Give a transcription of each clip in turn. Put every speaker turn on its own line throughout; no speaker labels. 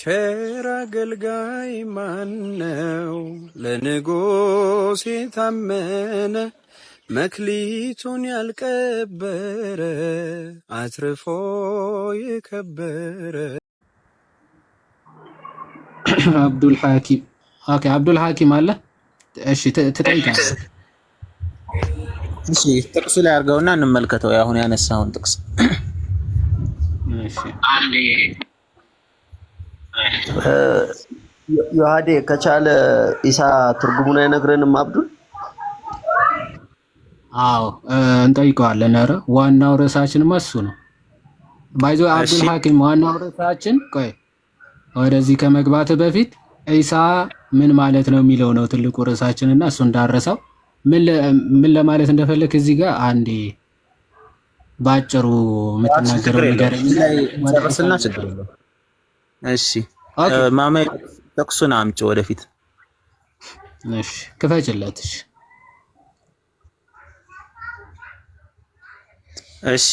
ቸር አገልጋይ ማነው? ለንጉሥ የታመነ መክሊቱን ያልቀበረ አትርፎ የከበረ።
አብዱል ሐኪም ኦኬ፣ አብዱል ሐኪም አለ። እሺ ትጠይቃለህ።
እሺ ጥቅሱ ላይ አድርገውና እንመልከተው። አሁን ያነሳውን ጥቅስ
እሺ
ዮሐዴ ከቻለ ኢሳ ትርጉሙን አይነግረንም አብዱል?
አዎ እንጠይቀዋለን። ኧረ ዋናው ርዕሳችንማ እሱ ነው። ባይዞ አብዱል ሐኪም ዋናው ርዕሳችን፣ ቆይ ወደዚህ ከመግባት በፊት ኢሳ ምን ማለት ነው የሚለው ነው ትልቁ ርዕሳችንና እሱ እንዳረሰው ምን ለማለት እንደፈለክ እዚህ ጋር አንዴ ባጭሩ የምትናገረው ነገር
ጨርስና ችግር የለውም። እሺ ማማ ጥቅሱን አምጪ ወደፊት።
እሺ ክፈችለት።
እሺ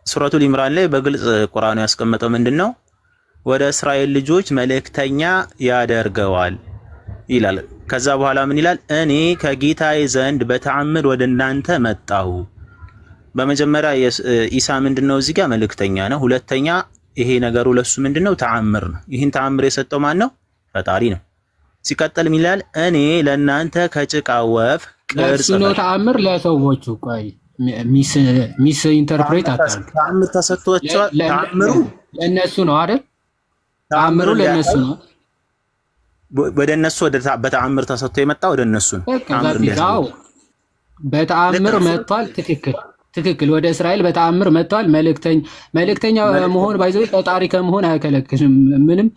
ሱረቱል ኢምራን ላይ በግልጽ ቁርአኑ ያስቀመጠው ምንድነው? ወደ እስራኤል ልጆች መልእክተኛ ያደርገዋል ይላል። ከዛ በኋላ ምን ይላል? እኔ ከጌታዬ ዘንድ በተአምር ወደ እናንተ መጣሁ። በመጀመሪያ ኢሳ ምንድነው? እዚህ ጋር መልእክተኛ ነው። ሁለተኛ ይሄ ነገሩ ለሱ ምንድነው? ተአምር ነው። ይህን ተአምር የሰጠው ማን ነው? ፈጣሪ ነው። ሲቀጥል ምን ይላል? እኔ ለእናንተ ከጭቃ ወፍ ቅርጽ ነው።
ተአምር ለሰዎቹ ቆይ ሚስ ኢንተርፕሬት አታርግ።
ተአምር ተሰጥቷቸዋል። ተአምሩ
ለነሱ ነው አይደል? ተአምሩ ለነሱ ነው።
ወደ እነሱ በተአምር ተሰጥቶ የመጣ ወደ እነሱ ነው።
በተአምር መጥቷል። ትክክል። ወደ እስራኤል በተአምር መጥቷል። መልእክተኛ መሆን ባይዘው ፈጣሪ ከመሆን አይከለክልም። ምንም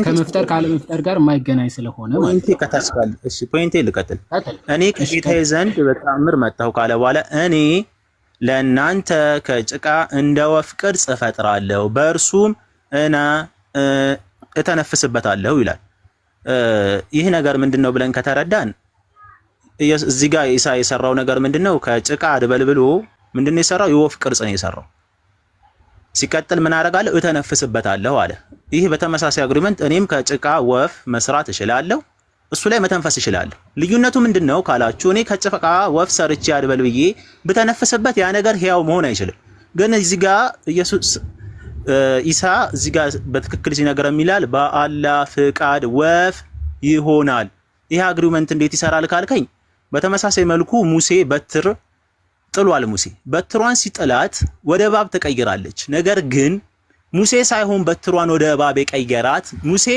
ከመፍጠር ካለመፍጠር ጋር የማይገናኝ ስለሆነ
ፖይንቴ ከታስካል። እሺ ፖይንቴ ልቀጥል። እኔ ከጌታዬ ዘንድ በተአምር መጣሁ ካለ በኋላ እኔ ለእናንተ ከጭቃ እንደ ወፍ ቅርጽ እፈጥራለሁ በእርሱም እተነፍስበታለሁ ይላል። ይህ ነገር ምንድነው ብለን ከተረዳን እዚህ ጋር ኢሳ የሰራው ነገር ምንድነው? ከጭቃ አድበልብሎ ምንድነው የሰራው? የወፍ ቅርጽ ነው የሰራው። ሲቀጥል ምን አደርጋለሁ? እተነፍስበታለሁ አለ። ይህ በተመሳሳይ አግሪመንት እኔም ከጭቃ ወፍ መስራት እችላለሁ፣ እሱ ላይ መተንፈስ እችላለሁ። ልዩነቱ ምንድነው ካላችሁ እኔ ከጭቃ ወፍ ሰርቼ አድበልብዬ ብተነፍስበት ያ ነገር ህያው መሆን አይችልም። ግን እዚህ ጋር ኢሳ እዚህ ጋር በትክክል ሲነገር የሚላል በአላህ ፍቃድ ወፍ ይሆናል። ይህ አግሪመንት እንዴት ይሰራል ካልከኝ በተመሳሳይ መልኩ ሙሴ በትር ጥሏል። ሙሴ በትሯን ሲጥላት ወደ እባብ ተቀይራለች። ነገር ግን ሙሴ ሳይሆን በትሯን ወደ እባብ የቀየራት ሙሴ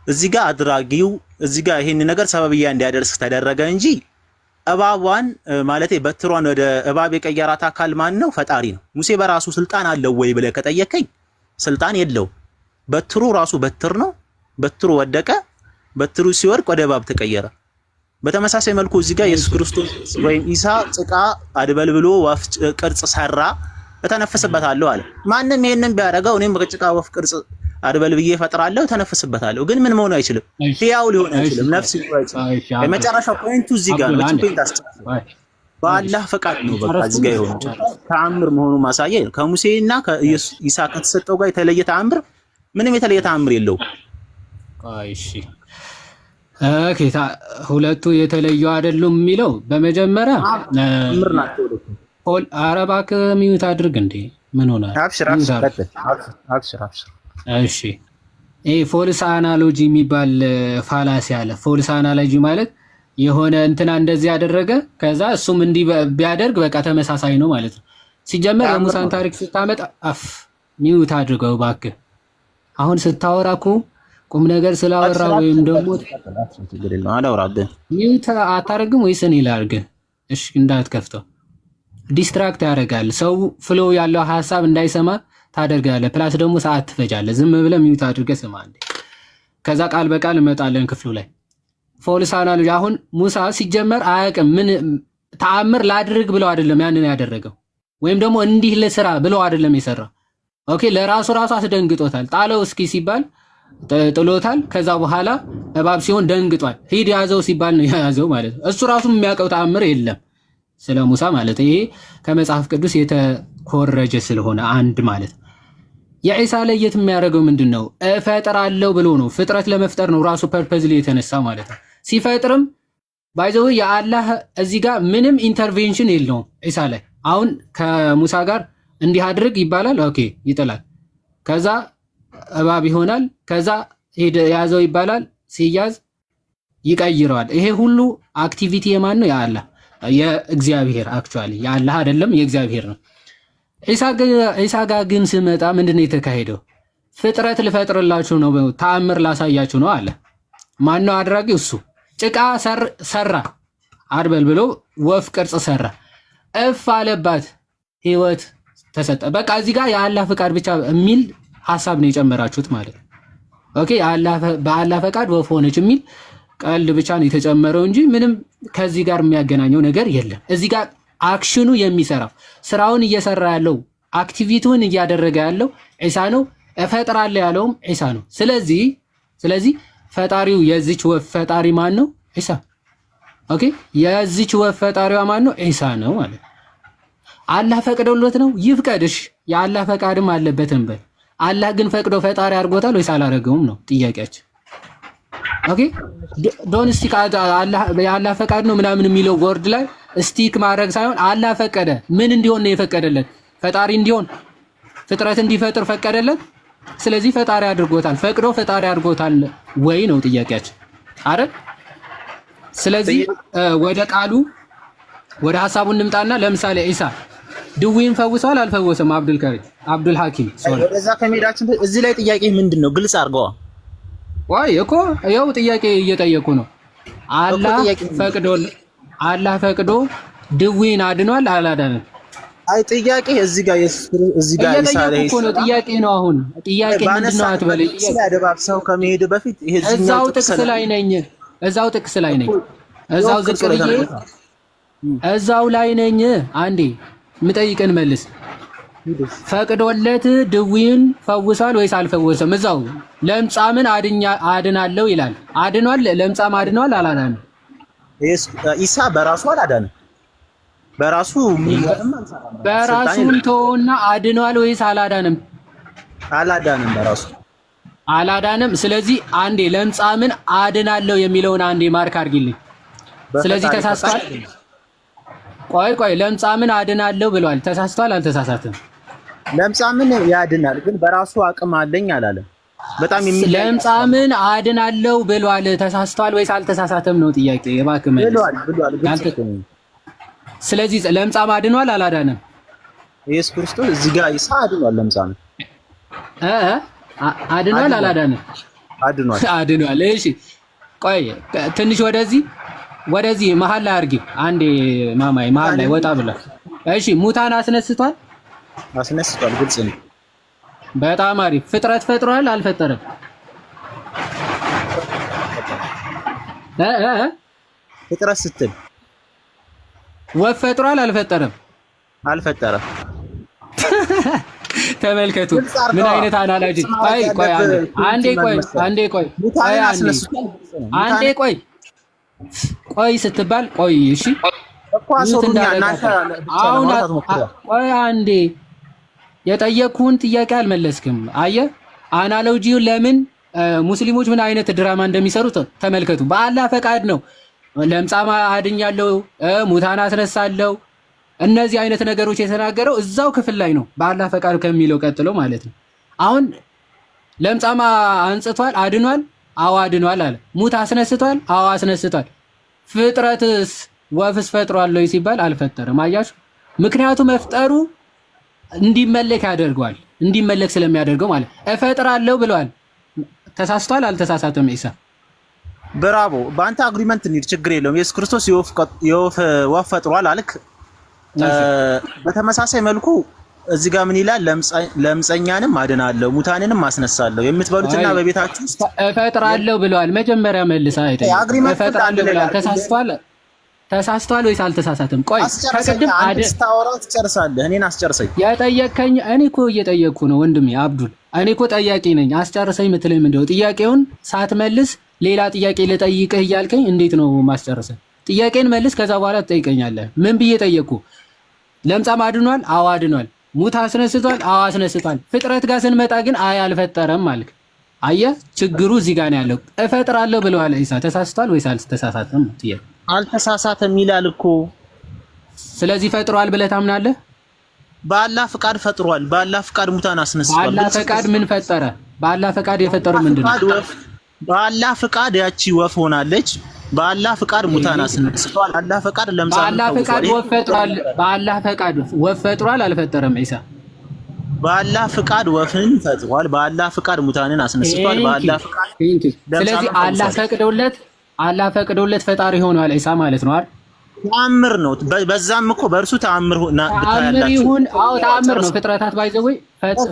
እዚህ ጋር አድራጊው እዚህ ጋር ይሄን ነገር ሰበብያ እንዲያደርስ ተደረገ እንጂ እባቧን ማለቴ በትሯን ወደ እባብ የቀየራት አካል ማን ነው? ፈጣሪ ነው። ሙሴ በራሱ ስልጣን አለው ወይ ብለህ ከጠየቀኝ ስልጣን የለው። በትሩ ራሱ በትር ነው። በትሩ ወደቀ። በትሩ ሲወርቅ ወደ እባብ ተቀየረ። በተመሳሳይ መልኩ እዚህ ጋር ኢየሱስ ክርስቶስ ወይም ኢሳ ጭቃ አድበልብሎ ወፍ ቅርጽ ሰራ፣ እተነፍስበታለሁ አለ። ማንም ይሄንን ቢያደርገው እኔም በጭቃ ወፍ ቅርጽ አድበልብዬ እፈጥራለሁ፣ እተነፍስበታለሁ። ግን ምን መሆን አይችልም? ሕያው ሊሆን አይችልም። ነፍስ ሊሆን አይችልም። የመጨረሻው ፖይንቱ እዚህ ጋር ነው። ፖይንት በአላህ ፈቃድ ነው። በቃ እዚህ ጋር ይሆን ተአምር መሆኑን ማሳየት ከሙሴና ከኢሳ ከተሰጠው ጋር የተለየ ተአምር ምንም የተለየ ተአምር የለውም።
እሺ ኦኬ፣ ሁለቱ የተለዩ አይደሉም የሚለው በመጀመሪያ
ተአምር ናቸው።
አረባክ ሚዩት አድርግ እንዴ! ምን ሆነ?
አብሽር።
እሺ ይሄ ፎልስ አናሎጂ የሚባል ፋላሲ አለ። ፎልስ አናሎጂ ማለት የሆነ እንትና እንደዚህ ያደረገ ከዛ እሱም እንዲህ ቢያደርግ በቃ ተመሳሳይ ነው ማለት ነው። ሲጀመር የሙሳን ታሪክ ስታመጣ ሚዩት አድርገው እባክህ። አሁን ስታወራኩ ቁም ነገር ስላወራ ወይም ደግሞ ሚዩት አታረግም ወይስ እኔ ላድርግ? እሺ እንዳትከፍተው ዲስትራክት ያደርጋል። ሰው ፍሎ ያለው ሐሳብ እንዳይሰማ ታደርጋለህ። ፕላስ ደግሞ ሰዓት ትፈጃለህ። ዝም ብለህ ሚዩት አድርገህ ስማ እንዴ። ከዛ ቃል በቃል እመጣለን ክፍሉ ላይ። ፎልስ አናሎጂ አሁን ሙሳ ሲጀመር አያውቅም። ምን ተአምር ላድርግ ብለው አይደለም ያንን ያደረገው፣ ወይም ደግሞ እንዲህ ለስራ ብለው አይደለም የሰራው። ኦኬ ለራሱ አስደንግጦታል። ጣለው እስኪ ሲባል ጥሎታል። ከዛ በኋላ እባብ ሲሆን ደንግጧል። ሂድ ያዘው ሲባል ነው ያዘው ማለት ነው። እሱ ራሱ የሚያውቀው ተአምር የለም ስለ ሙሳ ማለት። ይሄ ከመጽሐፍ ቅዱስ የተኮረጀ ስለሆነ አንድ ማለት የዒሳ ለየት የሚያደርገው ምንድነው? እፈጥራለሁ ብሎ ነው። ፍጥረት ለመፍጠር ነው ራሱ ፐርፐዝሊ የተነሳ ማለት ነው። ሲፈጥርም ባይዘው የአላህ እዚህ ጋር ምንም ኢንተርቬንሽን የለውም ዒሳ ላይ። አሁን ከሙሳ ጋር እንዲህ አድርግ ይባላል፣ ኦኬ ይጥላል። ከዛ እባብ ይሆናል። ከዛ ሄደ ያዘው ይባላል፣ ሲያዝ ይቀይረዋል። ይሄ ሁሉ አክቲቪቲ የማን ነው? የአላህ የእግዚአብሔር። አክቹአሊ የአላህ አይደለም የእግዚአብሔር ነው። ዒሳ ጋር ግን ስመጣ ምንድነው የተካሄደው? ፍጥረት ልፈጥርላችሁ ነው፣ ተአምር ላሳያችሁ ነው አለ። ማነው አድራጊው? እሱ። ጭቃ ሰራ አድበል ብሎ ወፍ ቅርጽ ሰራ፣ እፍ አለባት፣ ህይወት ተሰጠ። በቃ እዚህ ጋር የአላህ ፈቃድ ብቻ የሚል ሐሳብ ነው የጨመራችሁት ማለት ነው። ኦኬ በአላህ ፈቃድ ወፍ ሆነች የሚል ቀልድ ብቻ ነው የተጨመረው እንጂ ምንም ከዚህ ጋር የሚያገናኘው ነገር የለም። እዚህ ጋር አክሽኑ የሚሰራው ስራውን እየሰራ ያለው አክቲቪቲውን እያደረገ ያለው ዒሳ ነው። እፈጥራለሁ ያለውም ዒሳ ነው። ስለዚህ ፈጣሪው የዚች ወፍ ፈጣሪ ማን ነው? ዒሳ። ኦኬ የዚች ወፍ ፈጣሪዋ ማን ነው? ዒሳ ነው ማለት አላህ ፈቅዶለት ነው። ይፍቀድሽ፣ የአላህ ፈቃድም አለበት እንበል። አላህ ግን ፈቅዶ ፈጣሪ አድርጎታል ወይስ አላረገውም ነው ጥያቄያችን። ኦኬ ዶን ስቲክ የአላህ ፈቃድ ነው ምናምን የሚለው ወርድ ላይ ስቲክ ማድረግ ሳይሆን አላህ ፈቀደ። ምን እንዲሆን ነው የፈቀደለት? ፈጣሪ እንዲሆን፣ ፍጥረት እንዲፈጥር ፈቀደለት። ስለዚህ ፈጣሪ አድርጎታል። ፈቅዶ ፈጣሪ አድርጎታል ወይ ነው ጥያቄያችን አይደል? ስለዚህ ወደ ቃሉ ወደ ሐሳቡ እንምጣና ለምሳሌ ዒሳ ድዊን ፈውሰዋል አልፈወሰም? አብዱል ሐኪም
ወደዛ ከመሄዳችን እዚህ ላይ ጥያቄ ምንድነው? ግልጽ አድርገዋ።
ወይ እኮ ያው ጥያቄ እየጠየቁ ነው። አላህ ፈቅዶ ድዊን አድኗል አላዳንም?
አይ ጥያቄ እዚህ ጋር ዒሳ ላይ
ነው ጥያቄ ነው። አሁን ጥያቄ ምንድነው አትበለኝ።
ስለደባብሰው ከመሄድ በፊት
እዛው ጥቅስ ላይ ነኝ። እዛው ዝቅ ብዬ እዛው ላይ ነኝ። አንዴ ምጠይቅን መልስ። ፈቅዶለት ድዊን ፈውሷል ወይስ አልፈወሰም? እዛው ለምጻምን አድናለሁ ይላል። አድኗል? ለምጻም አድኗል አላዳንም?
ዒሳ በራሱ አላዳንም።
በራሱን ተውና አድኗል ወይስ አላዳንም?
አላዳንም። በራሱ
አላዳንም። ስለዚህ አንዴ ለምጻምን አድናለሁ የሚለውን አንዴ ማርክ አድርጊልኝ። ስለዚህ ተሳስቷል። ቆይ ለምጻምን አድናለሁ ብሏል። ተሳስቷል አልተሳሳተም?
ለምጻምን ያድናል ግን በራሱ አቅም አለኝ አላለም። በጣም
ለምጻምን አድናለሁ ብሏል። ተሳስቷል ወይስ አልተሳሳተም ነው ጥያቄ። እባክህ
ብሏል።
ስለዚህ ለምጻም አድኗል አላዳንም?
ኢየሱስ ክርስቶስ እዚህ ጋር ዒሳ አድኗል። ለምጻምን
አድኗል አላዳንም? አድኗል። እሺ ቆይ ትንሽ ወደዚህ መሀል ላይ አድርጊው አንዴ ማማይ፣ መሀል ላይ ወጣ ብላ። እሺ ሙታን አስነስቷል?
ግልጽ ነው።
በጣም አሪፍ። ፍጥረት ፈጥሯል አልፈጠረም?
ፍጥረት ስትል
ወፍ ፈጥሯል አልፈጠረም?
አልፈጠረም።
ተመልከቱ ምን አይነት አናሎጂ። አንዴ ቆይ ስትባል ቆይ እሺ ቆይ አንዴ የጠየኩህን ጥያቄ አልመለስክም። አየህ አናሎጂው ለምን ሙስሊሞች ምን አይነት ድራማ እንደሚሰሩ ተመልከቱ። በአላህ ፈቃድ ነው ለምጻም አድኛለሁ፣ ሙታን አስነሳለሁ፣ እነዚህ አይነት ነገሮች የተናገረው እዛው ክፍል ላይ ነው። በአላህ ፈቃድ ከሚለው ቀጥሎ ማለት ነው። አሁን ለምጻም አንጽቷል አድኗል? አዎ አድኗል አለ። ሙት አስነስቷል? አዎ አስነስቷል። ፍጥረትስ ወፍስ ፈጥሯል ወይ ሲባል አልፈጠረም። አያችሁ? ምክንያቱም መፍጠሩ እንዲመለክ ያደርገዋል። እንዲመለክ ስለሚያደርገው ማለት እፈጥራለሁ ብለዋል። ተሳስቷል አልተሳሳተም? ዒሳ
ብራቮ። በአንተ አግሪመንት እንሂድ፣ ችግር የለውም። ኢየሱስ ክርስቶስ ወፍ ፈጥሯል አልክ። በተመሳሳይ መልኩ እዚህ ጋር ምን ይላል? ለምጸኛንም አድናለሁ ሙታንንም አስነሳለሁ የምትበሉትና በቤታችሁ
እፈጥራለሁ ብለዋል። መጀመሪያ መልሳ እፈጥራለሁ ብለዋል። ተሳስቷል ወይስ አልተሳሳተም? ቆይ ከቅድም
አስታወራው ትጨርሳለህ። እኔን አስጨርሰኝ።
የጠየቀኝ እኔ እኮ እየጠየቅኩ ነው ወንድሜ አብዱል። እኔ እኮ ጠያቂ ነኝ። አስጨርሰኝ የምትለኝ ምንድነው? ጥያቄውን ሳትመልስ ሌላ ጥያቄ ልጠይቅህ እያልከኝ እንዴት ነው ማስጨርሰህ? ጥያቄን መልስ፣ ከዛ በኋላ ትጠይቀኛለህ። ምን ብዬ ጠየቅኩ? ለምጻም አድኗል? አዎ አድኗል። ሙት አስነስቷል። አዎ አስነስቷል። ፍጥረት ጋር ስንመጣ ግን አይ አልፈጠረም አልክ። አየህ ችግሩ እዚህ ጋር ነው ያለው። እፈጥራለሁ ብለዋል ኢሳ። ተሳስቷል ወይስ አልተሳሳተም?
አልተሳሳተም ይላል እኮ።
ስለዚህ ፈጥሯል ብለህ ታምናለህ?
በአላህ ፍቃድ ፈጥሯል። በአላህ ፍቃድ ሙታን አስነስቷል።
በአላህ ፍቃድ ምን ፈጠረ? በአላህ ፍቃድ የፈጠረው ምንድነው?
በአላህ ፍቃድ ያቺ ወፍ ሆናለች። በአላህ ፍቃድ ሙታን አስነስቷል። በአላህ ፍቃድ ለምሳሌ
በአላህ ፍቃድ ወፍ ፈጥሯል። በአላህ ፍቃድ ወፍ ፈጥሯል አልፈጠረም? ኢሳ
በአላህ ፍቃድ ወፍን ፈጥሯል። በአላህ ፍቃድ ሙታንን አስነስቷል። በአላህ ፍቃድ
ስለዚህ አላህ ፈቅዶለት ፈጣሪ ሆኗል ኢሳ ማለት ነው አይደል?
ተአምር ነው። በዛም እኮ በእርሱ ተአምር
ይሁን። አዎ ተአምር ነው። ፍጥረታት ባይዘው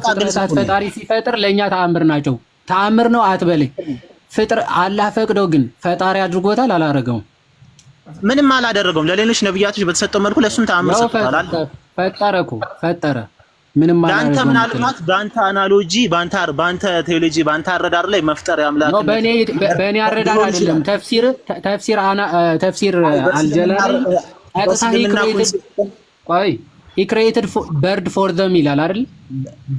ፍጥረታት ፈጣሪ ሲፈጥር ለኛ ተአምር ናቸው። ተአምር ነው አትበለኝ። አላህ ፈቅዶ ግን ፈጣሪ አድርጎታል አላረገውም?
ምንም አላደረገውም። ለሌሎች ነብያቶች በተሰጠው መልኩ ለሱም ተአምር ሰጥቷል።
ፈጠረ ምንም
ለአንተ ምናልባት በአንተ አናሎጂ በአንተ ቴዎሎጂ በአንተ አረዳር ላይ መፍጠር ያምላክ
ነው። በእኔ አረዳር አይደለም። ተፍሲር አልጀላሊ he created bird for them ይላል አይደል?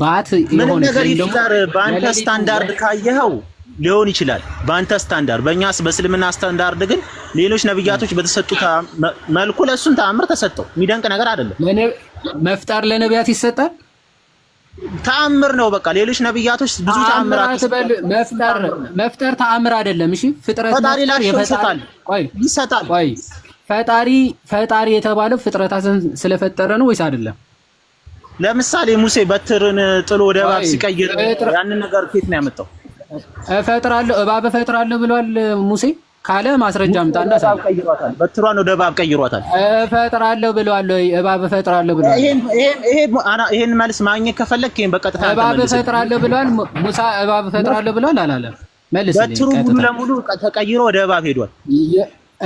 ባት
ምን ነገር ይፍጠር በአንተ ስታንዳርድ ካየኸው ሊሆን ይችላል። በአንተ ስታንዳርድ፣ በእኛስ በእስልምና ስታንዳርድ ግን ሌሎች ነብያቶች በተሰጡት መልኩ ለሱን ተአምር ተሰጠው። የሚደንቅ ነገር አይደለም።
መፍጠር ለነቢያት ይሰጣል።
ተአምር ነው። በቃ ሌሎች ነብያቶች ብዙ ተአምራት
መፍጠር ተአምር አይደለም። እሺ ፍጥረት
ይሰጣል።
ፈጣሪ የተባለው ፍጥረታትን ስለፈጠረ ነው ወይስ አይደለም?
ለምሳሌ ሙሴ በትርን ጥሎ ወደ እባብ ሲቀይር ያንን ነገር ከየት ነው ያመጣው?
እባብ እፈጥራለሁ ብሏል ሙሴ ካለ ማስረጃ አምጣና
ቀይሯታል። በትሯን ወደ እባብ ቀይሯታል።
እፈጥራለሁ ብሏል ወይ? እባብ እፈጥራለሁ ብሏል።
ይሄን መልስ ማግኘት ከፈለክ ይሄን በቀጥታ
እባብ እፈጥራለሁ ብሏል ሙሳ? እባብ እፈጥራለሁ ብሏል አላለም? መልስ።
በትሩ ሙሉ ለሙሉ ተቀይሮ ወደ እባብ ሄዷል።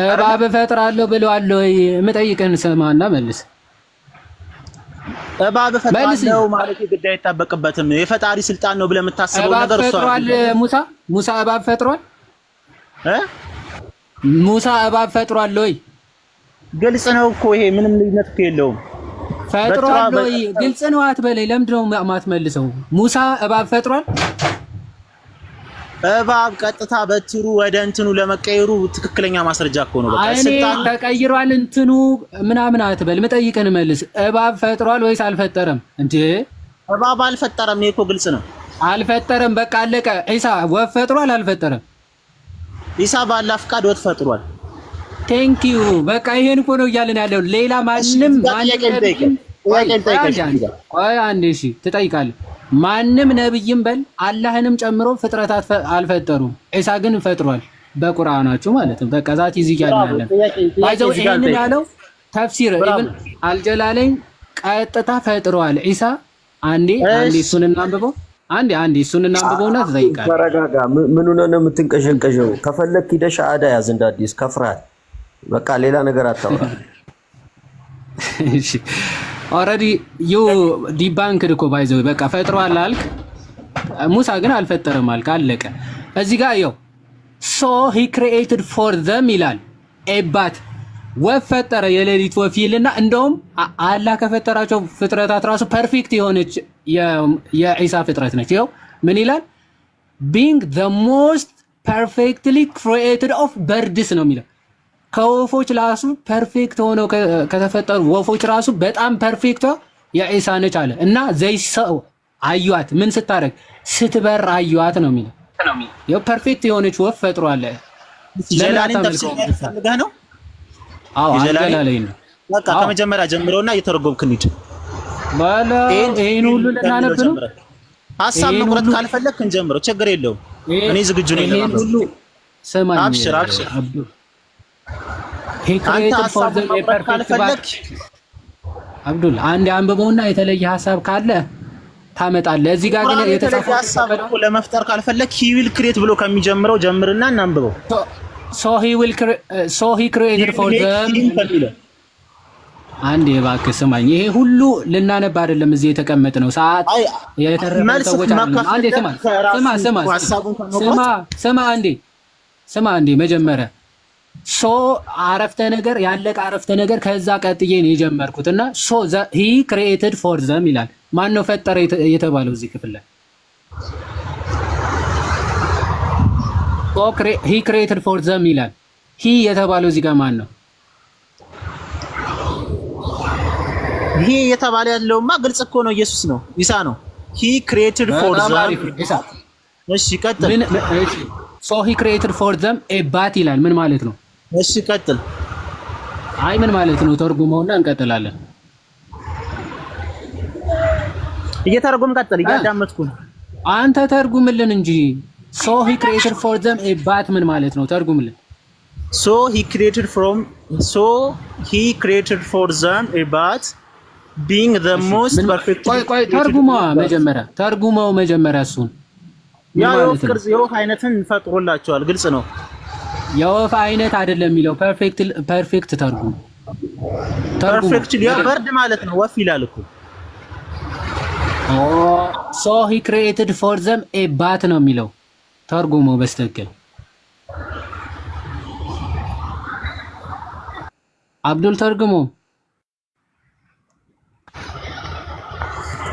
እባብ እፈጥራለሁ ብሏል ወይ? የምጠይቅህን ስማና መልስ።
እባብ እፈጥራለሁ ማለት ግዳይ አይጠበቅበትም። የፈጣሪ ስልጣን ነው ብለህ የምታስበው ነገር እሱ
አይደለም። ሙሳ እባብ ፈጥሯል? ሙሳ እባብ ፈጥሯል ወይ?
ግልጽ ነው እኮ ይሄ ምንም ልዩነት እኮ የለውም።
ፈጥሯል ወይ? ግልጽ ነው አትበለኝ። ለምንድን ነው የማትመልሰው? ሙሳ እባብ ፈጥሯል?
እባብ ቀጥታ በትሩ ወደ እንትኑ ለመቀየሩ ትክክለኛ ማስረጃ እኮ ነው። በቃ
ስልጣን ተቀይሯል እንትኑ ምናምን አትበል። መጠይቅን መልስ። እባብ ፈጥሯል ወይስ አልፈጠረም? እንዴ
እባብ አልፈጠረም። ይሄ እኮ ግልጽ ነው።
አልፈጠረም። በቃ አለቀ። ኢሳ ወፍ ፈጥሯል አልፈጠረም? ኢሳ
በአላህ ፍቃድ ወፍ ፈጥሯል።
ቴንክ ዩ። በቃ ይሄን እኮ ነው እያልን ያለው። ሌላ ማንም አንዴ እሺ ትጠይቃለህ። ማንም ነብይም በል አላህንም ጨምሮ ፍጥረታት አልፈጠሩም። ኢሳ ግን ፈጥሯል በቁርአናችሁ ማለት ነው። በቃ ዛት ይዚህ ያለ ባይዘው ይሄንን ያለው ተፍሲር ኢብን አልጀላለኝ ቀጥታ ፈጥሯል ኢሳ። አንዴ እሱን እናንብበው። አንዴ እሱን እናንብበውና ትጠይቃለህ።
ተረጋጋ። ምን ሆነ ነው የምትንቀሸቀሸው? ከፈለክ ሂደሽ አዳ ያዝ እንደ አዲስ ከፍራል። በቃ ሌላ ነገር አታውራ።
እሺ ኦልሬዲ ዩ ዲባንክድ እኮ ባይዘው በቃ ፈጥሯል አልክ። ሙሳ ግን አልፈጠረም አልክ። አለቀ። እዚህ ጋር ይኸው ሶ ሂ ክሪኤትድ ፎር ዘም ይላል። ኤባት ወፍ ፈጠረ የሌሊት ወፍ ይልና እንደውም አላህ ከፈጠራቸው ፍጥረታት ራሱ ፐርፌክት የሆነች የኢሳ ፍጥረት ነች። ይኸው ምን ይላል? ቢንግ ዘ ሞስት ፐርፌክትሊ ክሪኤትድ ኦፍ በርድስ ነው የሚለው። ከወፎች ራሱ ፐርፌክት ሆነው ከተፈጠሩ ወፎች ራሱ በጣም ፐርፌክቷ የኢሳ ነች አለ እና ዘይሰው አዩዋት። ምን ስታረግ? ስትበር አዩዋት ነው የሚለው። ይኸው ፐርፌክት የሆነች ወፍ ፈጥሯል።
ጀላሊን ተፍሲር ፈልገህ ነው?
አዎ አልጀላለኝ ነው።
በቃ ከመጀመሪያ ጀምሮና እየተረጎምክ እንሂድ።
ባላ ይሄን ሁሉ ልናነብ ነው።
ሐሳብ መቁረጥ ካልፈለክ እንጀምረው፣ ችግር የለውም። እኔ ዝግጁ ነኝ።
ይሄን ሁሉ ሰማኝ።
አብሽር
አንተ ሐሳብ መቁረጥ ካልፈለክ አብዱል አንድ አንብበውና የተለየ ሐሳብ ካለ ታመጣለህ። እዚህ ጋር ግን የተጻፈው
ሐሳብ እኮ ለመፍጠር ካልፈለክ ሂ ዊል ክሬት ብሎ ከሚጀምረው ጀምርና እናንብበው።
so he created for them አንዴ እባክህ ስማኝ። ይሄ ሁሉ ልናነብ አይደለም እዚህ የተቀመጥነው ሰዓት የተረፈው ሰዎች አንዴ ስማ አንዴ መጀመሪያ ሶ አረፍተ ነገር ያለቀ አረፍተ ነገር ከዛ ቀጥዬ ነው የጀመርኩትና ሶ he created for them ይላል ማን ነው ፈጠረ የተባለው እዚህ ክፍል ላይ? he created for them ይላል። he የተባለው እዚህ ጋር ማን ነው?
ይሄ የተባለ ያለውማ ግልጽ እኮ ነው፣ ኢየሱስ ነው፣ ኢሳ ነው። he created for them ኢሳ። እሺ ቀጥል።
so he created for them a bat ይላል። ምን ማለት ነው?
እሺ ቀጥል።
አይ ምን ማለት ነው? ተርጉመውና እንቀጥላለን።
እየተረጎም ቀጥል፣ እያዳመጥኩ ነው።
አንተ ተርጉምልን እንጂ። so he created for them a bat ምን ማለት ነው? ተርጉምልን።
so he created for them a bat being the most perfect።
ቆይ ተርጉመው መጀመሪያ እሱን።
የወፍ አይነትን ፈጥሮላቸዋል። ግልጽ ነው።
የወፍ አይነት አይደለም የሚለው ፐርፌክት ተርጉም።
ፐርፌክት በርድ ማለት ነው። ወፍ ይላል እኮ።
so he created for them a bat ነው የሚለው። ተርጉመው በስተክል አብዱል ተርጉሞ።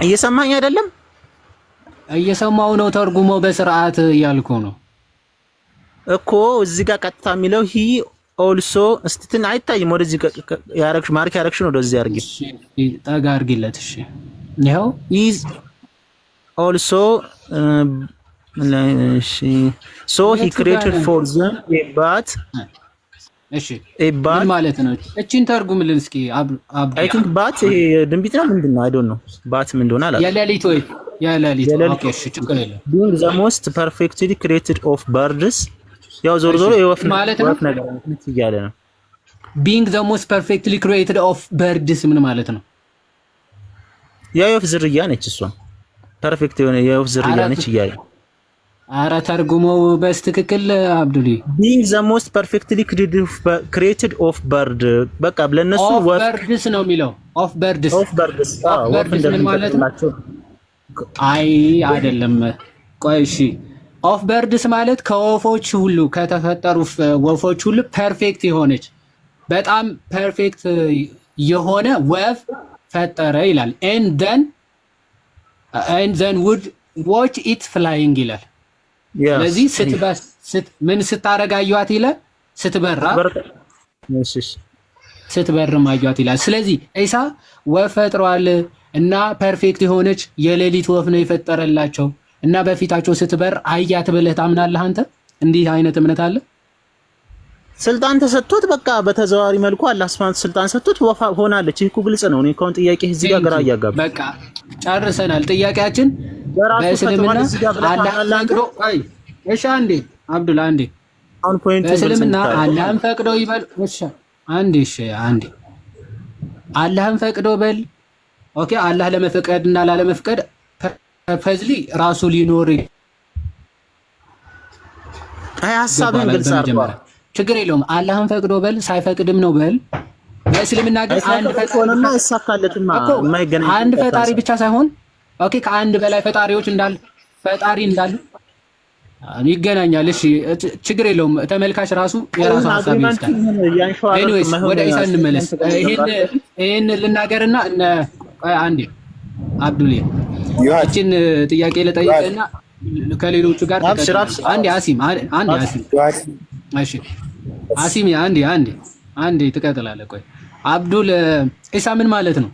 እየሰማኝ አይደለም?
እየሰማው ነው። ተርጉሞ በስርዓት እያልኩ ነው
እኮ። እዚህ ጋር ቀጥታ የሚለው ሂ ኦልሶ እስቲትን አይታይም። ወደዚህ ያረክሽ ማርክ ያረክሽ ነው። ወደዚህ አርጊ፣
ጠጋ አርጊለት። እሺ ይሄው
ኢዝ ኦልሶ እሺ ሶ ሂ ክሬትድ ፎር ዘም ኤ ባት።
እሺ ምን ማለት ነው? እቺን ተርጉምልን እስኪ አብዱ።
አይ ቲንክ ባት ይሄ ድንቢጥ ነው ምንድነው? አይ ዶንት ኖ ባት ምን እንደሆነ አላውቅም።
የሌሊት ወይ የሌሊት። ኦኬ እሺ ችግር የለም።
being the most perfectly created of birds ያው ዞር የወፍ ነገር እያለ ነው።
being the most perfectly created of birds ምን ማለት ነው?
የወፍ ዝርያ ነች እሷ። ፐርፌክት የሆነ የወፍ ዝርያ ነች እያለ።
ኧረ ተርጉመው በስትክክል አብዱሊ።
being the most perfectly created of bird በቃ ለነሱ
ወፍ birds ነው የሚለው። of birds ምን ማለት ነው? አይ አይደለም። ቆይ እሺ ኦፍ በርድስ ማለት ከወፎች ሁሉ ከተፈጠሩ ወፎች ሁሉ ፐርፌክት የሆነች በጣም ፐርፌክት የሆነ ወፍ ፈጠረ ይላል። and then would watch it flying ይላል። ስለዚህ ምን ስታረጋዩት ይላል? ስትበርም አዩት ይላል። ስለዚህ ኢሳ ወፍ ፈጥሯል እና ፐርፌክት የሆነች የሌሊት ወፍ ነው የፈጠረላቸው እና በፊታቸው ስትበር አያት ብለህ ታምናለህ አንተ? እንዲህ አይነት እምነት አለ?
ስልጣን ተሰጥቶት በቃ በተዘዋዋሪ መልኩ አላህ ሱብሃነሁ ስልጣን ሰጥቶት ወፍ ሆናለች። ይሄ እኮ ግልጽ ነው። እኔ ኮን ጥያቄ እዚህ ጋር ግራ እያጋባ
በቃ ጨርሰናል። ጥያቄያችን በእስልምና አላህ ፈቅዶ እሺ አንዴ አብዱላ አንዴ
አሁን ፖይንት
በእስልምና አላህን ፈቅዶ ይበል። እሺ አንዴ አላህን ፈቅዶ በል። ኦኬ አላህ ለመፍቀድ እና ላለመፍቀድ ፐርፐዝሊ ራሱ ሊኖር
ሐሳብን ግልጽ አድርጓል።
ችግር የለውም። አላህን ፈቅዶ በል፣ ሳይፈቅድም ነው በል። በእስልምና ግን አንድ ፈጣሪና
ይሳካለትማ የማይገናኝ
አንድ ፈጣሪ ብቻ ሳይሆን ኦኬ ከአንድ በላይ ፈጣሪዎች ፈጣሪ እንዳሉ ይገናኛል። እሺ ችግር የለውም። ተመልካች ራሱ የራሱ ሐሳብ ይስጣል። ኤኒዌይስ ወደ ኢሳ እንመለስ። ይሄን ልናገርና አንዴ አብዱል እቺን ጥያቄ ልጠይቅና ከሌሎቹ ጋር አንዴ አሲም እሺ አሲም አንዴ ትቀጥላለህ። ቆይ አብዱል ኢሳ ምን ማለት ነው?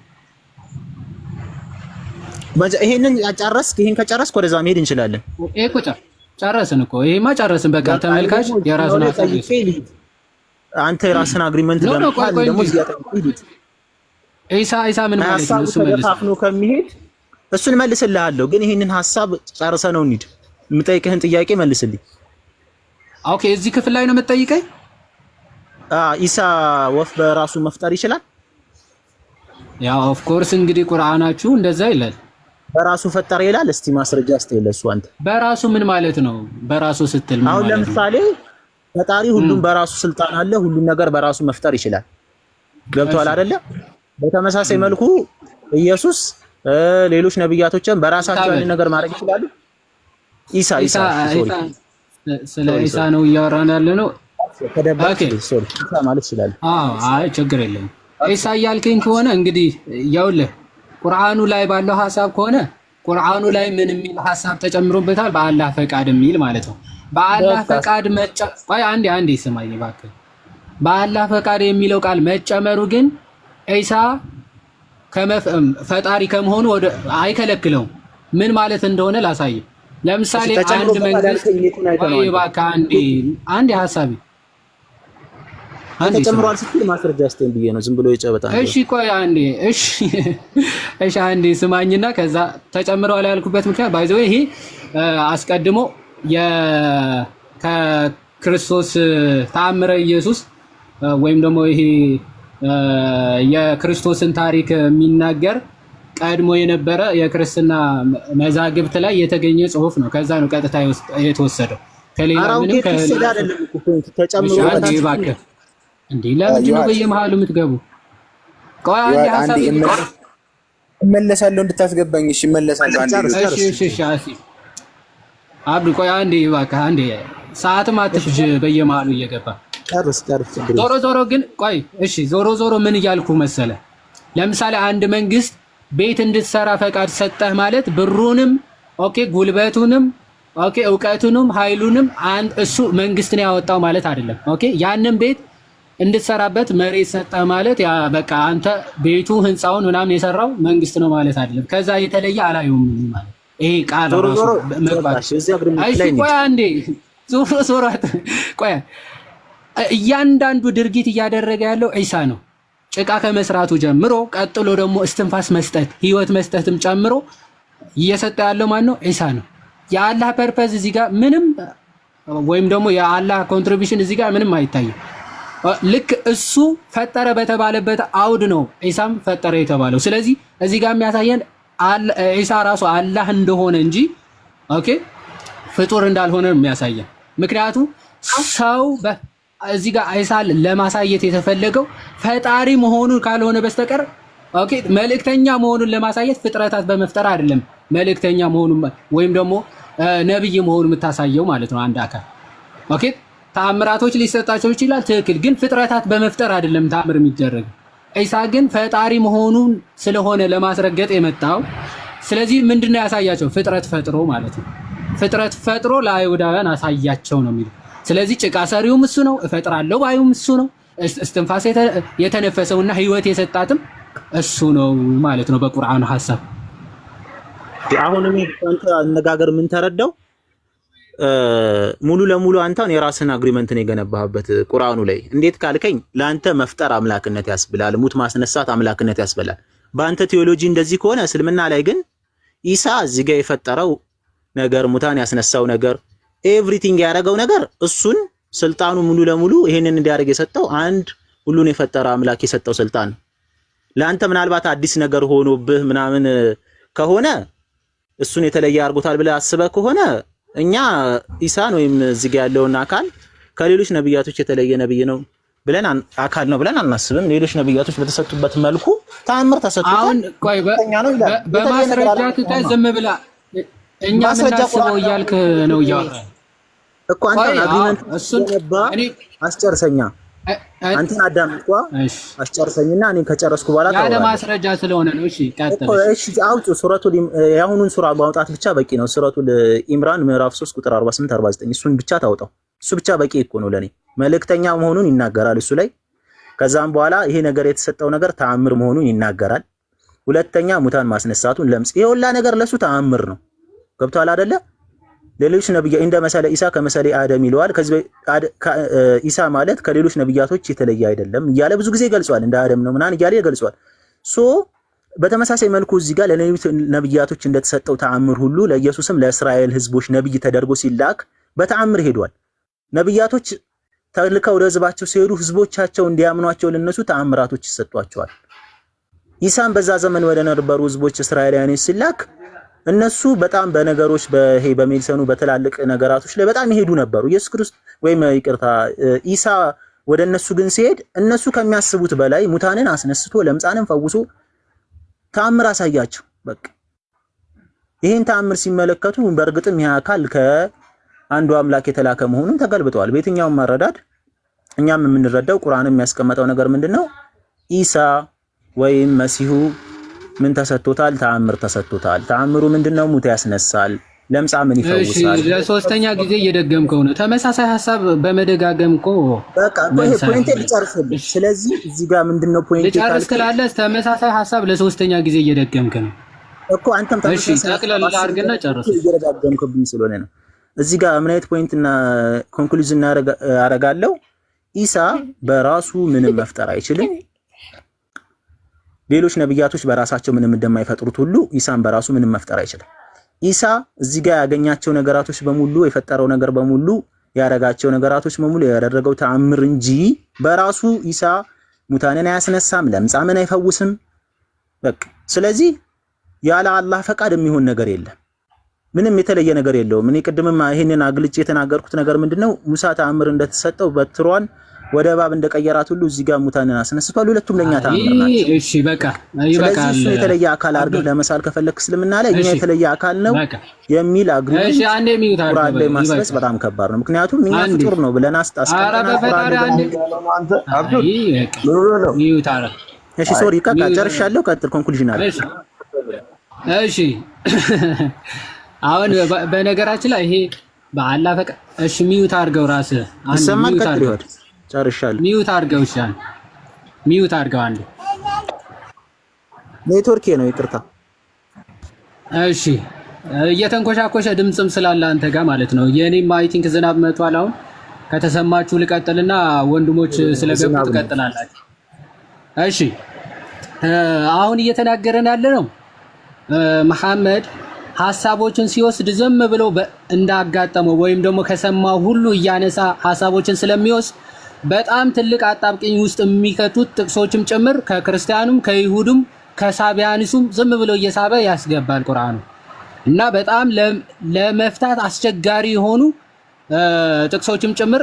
ይሄንን ጨረስክ? ይሄን ከጨረስክ ወደዛ መሄድ እንችላለን።
ይሄ እኮ ጨረስን እኮ ይሄማ ጨረስን። በቃ ተመልካች የራሱን ሐሳብ
አንተ የራስን አግሪመንት ለማለት ደግሞ
ኢሳ ምን ማለት ነው? እሱ
መልስ ከሚሄድ እሱን መልስልሃለሁ። ግን ይሄንን ሐሳብ ጨርሰህ ነው እንሂድ። የምጠይቅህን ጥያቄ መልስልኝ።
ኦኬ እዚህ ክፍል ላይ ነው የምትጠይቀኝ?
ኢሳ ወፍ በራሱ መፍጠር ይችላል?
ያው ኦፍ ኮርስ እንግዲህ ቁርአናችሁ እንደዛ ይላል።
በራሱ ፈጠረ ይላል። እስቲ ማስረጃ አስተይለሱ አንተ።
በራሱ ምን ማለት ነው? በራሱ ስትል ምን ማለት ነው?
አሁን ለምሳሌ ፈጣሪ ሁሉም በራሱ ስልጣን አለ፣ ሁሉም ነገር በራሱ መፍጠር ይችላል። ገብቷል አይደለ? በተመሳሳይ መልኩ ኢየሱስ ሌሎች ነብያቶችን በራሳቸው ያን ነገር ማድረግ ይችላሉ። ኢሳ
ስለ ኢሳ ነው እያወራን ያለ ነው።
ኦኬ ሶሪ ኢሳ ማለት ይችላል።
አይ ችግር የለም። ኢሳ እያልከኝ ከሆነ እንግዲህ ያውልህ ቁርአኑ ላይ ባለው ሐሳብ ከሆነ ቁርአኑ ላይ ምን የሚል ሐሳብ ተጨምሮበታል? በአላህ ፈቃድ የሚል ማለት ነው። በአላህ ፈቃድ ቆይ አንዴ ስማኝ እባክህ። በአላህ ፈቃድ የሚለው ቃል መጨመሩ ግን ኢሳ ፈጣሪ ከመሆኑ አይከለክለውም። ምን ማለት እንደሆነ ላሳይ። ለምሳሌ አንድ መንግስት ወይ እባክህ አንዴ ሐሳቢ
ተጨምሯል ስትል ማስረጃ አስተን ብዬ ነው ዝም ብሎ ይጨበጣ።
እሺ ቆይ እሺ አንዴ ስማኝና ከዛ ተጨምሯል ያልኩበት ምክንያት ባይዘው ይሄ አስቀድሞ ከክርስቶስ ተአምረ ኢየሱስ ወይም ደግሞ ይሄ የክርስቶስን ታሪክ የሚናገር ቀድሞ የነበረ የክርስትና መዛግብት ላይ የተገኘ ጽሁፍ ነው። ከዛ ነው ቀጥታ የተወሰደው። ከሌላ ምንም ተጨምሮ እንዴ ለምንድን ነው በየመሃሉ የምትገቡ? ቆይ አንዴ ሐሳብ
እመለሳለሁ እንድታስገባኝ። እሺ እመለሳለሁ።
እሺ አብዱ ቆይ አንዴ ሰዓትም አትፍጅ በየመሃሉ እየገባ
ጨርስ።
ዞሮ ግን ቆይ እሺ ዞሮ ምን እያልኩ መሰለ? ለምሳሌ አንድ መንግስት ቤት እንድትሰራ ፈቃድ ሰጠህ ማለት ብሩንም ኦኬ ጉልበቱንም ኦኬ እውቀቱንም ኃይሉንም እሱ መንግስት ነው ያወጣው ማለት አይደለም። ኦኬ ያንን ቤት እንድትሰራበት መሬት ሰጠህ ማለት ያ በቃ አንተ ቤቱ ህንጻውን ምናምን የሰራው መንግስት ነው ማለት አይደለም። ከዛ የተለየ አላየውም ማለት ይሄ ቃል ራሱ መግባሽ እዚህ አግሪመንት ላይ ነው። ቆይ አንዴ ቆይ እያንዳንዱ ድርጊት እያደረገ ያለው ኢሳ ነው። ጭቃ ከመስራቱ ጀምሮ ቀጥሎ ደግሞ እስትንፋስ መስጠት ህይወት መስጠትም ጨምሮ እየሰጠ ያለው ማን ነው? ኢሳ ነው። የአላህ ፐርፐዝ እዚህ ጋር ምንም ወይም ደግሞ የአላህ ኮንትሪቢዩሽን እዚህ ጋር ምንም አይታይም። ልክ እሱ ፈጠረ በተባለበት አውድ ነው ኢሳም ፈጠረ የተባለው። ስለዚህ እዚህ ጋር የሚያሳየን ኢሳ ራሱ አላህ እንደሆነ እንጂ ኦኬ ፍጡር እንዳልሆነ የሚያሳየን። ምክንያቱም ሰው እዚህ ጋር ኢሳን ለማሳየት የተፈለገው ፈጣሪ መሆኑን ካልሆነ በስተቀር ኦኬ መልእክተኛ መሆኑን ለማሳየት ፍጥረታት በመፍጠር አይደለም። መልእክተኛ መሆኑን ወይም ደግሞ ነብይ መሆኑን የምታሳየው ማለት ነው አንድ አካል ኦኬ። ተአምራቶች ሊሰጣቸው ይችላል ትክክል፣ ግን ፍጥረታት በመፍጠር አይደለም ተአምር የሚደረግ። ኢሳ ግን ፈጣሪ መሆኑን ስለሆነ ለማስረገጥ የመጣው። ስለዚህ ምንድነው ያሳያቸው? ፍጥረት ፈጥሮ ማለት ነው። ፍጥረት ፈጥሮ ለአይሁዳውያን አሳያቸው ነው የሚለው። ስለዚህ ጭቃ ሰሪውም እሱ ነው፣ እፈጥራለሁ ባዩም እሱ ነው፣ እስትንፋስ የተነፈሰውና ህይወት የሰጣትም እሱ ነው ማለት ነው በቁርአኑ ሐሳብ።
አሁንም አንተ አነጋገር ምን ተረዳው? ሙሉ ለሙሉ አንተን የራስን አግሪመንት ነው የገነባህበት ቁርአኑ ላይ። እንዴት ካልከኝ ለአንተ መፍጠር አምላክነት ያስብላል፣ ሙት ማስነሳት አምላክነት ያስብላል። በአንተ ቴዎሎጂ እንደዚህ ከሆነ እስልምና ላይ ግን ኢሳ እዚህ ጋር የፈጠረው ነገር ሙታን ያስነሳው ነገር ኤቭሪቲንግ ያደረገው ነገር እሱን ስልጣኑ ሙሉ ለሙሉ ይሄንን እንዲያደርግ የሰጠው አንድ ሁሉን የፈጠረ አምላክ የሰጠው ስልጣን። ለአንተ ምናልባት አዲስ ነገር ሆኖብህ ምናምን ከሆነ እሱን የተለየ አድርጎታል ብለህ አስበህ ከሆነ እኛ ኢሳን ወይም እዚህ ጋር ያለውን አካል ከሌሎች ነብያቶች የተለየ ነብይ ነው ብለን አካል ነው ብለን አናስብም። ሌሎች ነብያቶች በተሰጡበት መልኩ ተአምር ተሰጥቷል።
አሁን ቆይ በማስረጃ ዝም ብላ እኛ ምናስበው እያልክ ነው እያወራ
እኮ አንተ አግሪመንት እሱን አስጨርሰኛ አንተን አዳምጥኳ አስጨርሰኝና እኔ ከጨረስኩ በኋላ
ያለ ማስረጃ ስለሆነ ነው። እሺ ቀጥል።
እሺ አውጡ ሱረቱል ያሁኑን ሱራ ማውጣት ብቻ በቂ ነው። ሱረቱል ኢምራን ምዕራፍ 3 ቁጥር 48 49 እሱን ብቻ ታውጣው። እሱ ብቻ በቂ እኮ ነው ለኔ። መልእክተኛ መሆኑን ይናገራል እሱ ላይ። ከዛም በኋላ ይሄ ነገር የተሰጠው ነገር ተአምር መሆኑን ይናገራል። ሁለተኛ ሙታን ማስነሳቱን ለምጽ ይሄ ሁላ ነገር ለሱ ተአምር ነው። ገብቷል አይደለ? ሌሎች ነብይ እንደ መሰለ ኢሳ ከመሰለ አደም ይለዋል። ከዚህ ኢሳ ማለት ከሌሎች ነብያቶች የተለየ አይደለም እያለ ብዙ ጊዜ ገልጿል። እንደ አደም ነው ምናን እያለ ገልጿል። ሶ በተመሳሳይ መልኩ እዚህ ጋር ለሌሎች ነብያቶች እንደተሰጠው ተአምር ሁሉ ለኢየሱስም ለእስራኤል ህዝቦች ነብይ ተደርጎ ሲላክ በተአምር ሄዷል። ነብያቶች ተልከው ወደ ህዝባቸው ሲሄዱ ህዝቦቻቸው እንዲያምኗቸው ለነሱ ተአምራቶች ይሰጧቸዋል። ኢሳም በዛ ዘመን ወደ ነበሩ ህዝቦች እስራኤላውያን ሲላክ እነሱ በጣም በነገሮች በሜዲሰኑ በተላልቅ ነገራቶች ላይ በጣም ይሄዱ ነበሩ። ኢየሱስ ክርስቶስ ወይም ይቅርታ ኢሳ ወደ እነሱ ግን ሲሄድ እነሱ ከሚያስቡት በላይ ሙታንን አስነስቶ ለምጻንን ፈውሶ ተአምር አሳያቸው። በቃ ይሄን ተአምር ሲመለከቱ በእርግጥም ይሄ አካል ከአንዱ አምላክ የተላከ መሆኑን ተገልብጠዋል። በየትኛውም መረዳድ እኛም የምንረዳው ቁርአንም የሚያስቀምጠው ነገር ምንድነው? ኢሳ ወይም መሲሁ ምን ተሰጥቶታል? ተአምር ተሰጥቶታል። ተአምሩ ምንድነው? ሙት ያስነሳል፣ ለምጻምን ይፈውሳል።
እሺ ለሶስተኛ ጊዜ እየደገምከው ነው። ተመሳሳይ ሐሳብ በመደጋገም እኮ
በቃ ይሄ ፖይንት ልጨርስልህ። ስለዚህ እዚህ ጋር ምንድነው ፖይንት
ልጨርስ ትላለህ። ተመሳሳይ ሐሳብ ለሶስተኛ ጊዜ እየደገምክ ነው
እኮ አንተም ተመሳሳይ
ጠቅለል አድርግና ጨርስ።
እየደጋገምክብኝ ስለሆነ ነው። እዚህ ጋር ምን አይነት ፖይንት እና ኮንክሉዥን አደርጋለሁ? ኢሳ በራሱ ምንም መፍጠር አይችልም። ሌሎች ነብያቶች በራሳቸው ምንም እንደማይፈጥሩት ሁሉ ኢሳም በራሱ ምንም መፍጠር አይችልም። ኢሳ እዚህ ጋር ያገኛቸው ነገራቶች በሙሉ የፈጠረው ነገር በሙሉ ያደረጋቸው ነገራቶች በሙሉ ያደረገው ተአምር እንጂ በራሱ ኢሳ ሙታንን አያስነሳም፣ ለምጻምን አይፈውስም። በቃ ስለዚህ ያለ አላህ ፈቃድ የሚሆን ነገር የለም። ምንም የተለየ ነገር የለውም። እኔ ቅድምም ይሄንን አግልጬ የተናገርኩት ነገር ምንድነው? ሙሳ ተአምር እንደተሰጠው በትሯን ወደ እባብ እንደቀየራት ሁሉ እዚህ ጋር ሙታንን አስነስቷል። ሁሉም ለኛ ተአምር ናቸው።
እሺ በቃ ይበቃል።
ስለዚህ የተለየ አካል አድርገህ ለመሳል ከፈለክ እስልምና ላይ እኛ የተለየ አካል ነው የሚል አግሪመንት
እሺ አንዴ ሚውት
ቁርአን ላይ ማስረጽ በጣም ከባድ ነው። ምክንያቱም እኛ ፍጡር ነው ብለን አስቀምጠናል። እሺ ሶሪ ካካ ጨርሻለሁ። ቀጥል፣ ኮንክሉዥን አለ።
እሺ አሁን በነገራችን ላይ ይሄ በአላህ ፈቃድ እሺ ሚውት አድርገው ራስህ
ይሰማል። ቀጥል ይወድ ጨርሻለሁ።
ሚውት አድርገው ይሻል። ሚውት አድርገው አንዴ
ኔትወርክ ነው ይቅርታ።
እሺ እየተንኮሻኮሸ ድምጽም ስላለ አንተ ጋር ማለት ነው። የኔም አይ ቲንክ ዝናብ መቷል። አሁን ከተሰማችሁ ልቀጥልና ወንድሞች ስለገቡ ትቀጥላላችሁ። እሺ አሁን እየተናገረን ያለ ነው መሐመድ ሐሳቦችን ሲወስድ ዝም ብሎ እንዳጋጠመው ወይም ደግሞ ከሰማው ሁሉ እያነሳ ሐሳቦችን ስለሚወስድ በጣም ትልቅ አጣብቂኝ ውስጥ የሚከቱት ጥቅሶችም ጭምር ከክርስቲያኑም ከይሁድም ከሳቢያንሱም ዝም ብሎ እየሳበ ያስገባል ቁርአኑ እና በጣም ለመፍታት አስቸጋሪ የሆኑ ጥቅሶችም ጭምር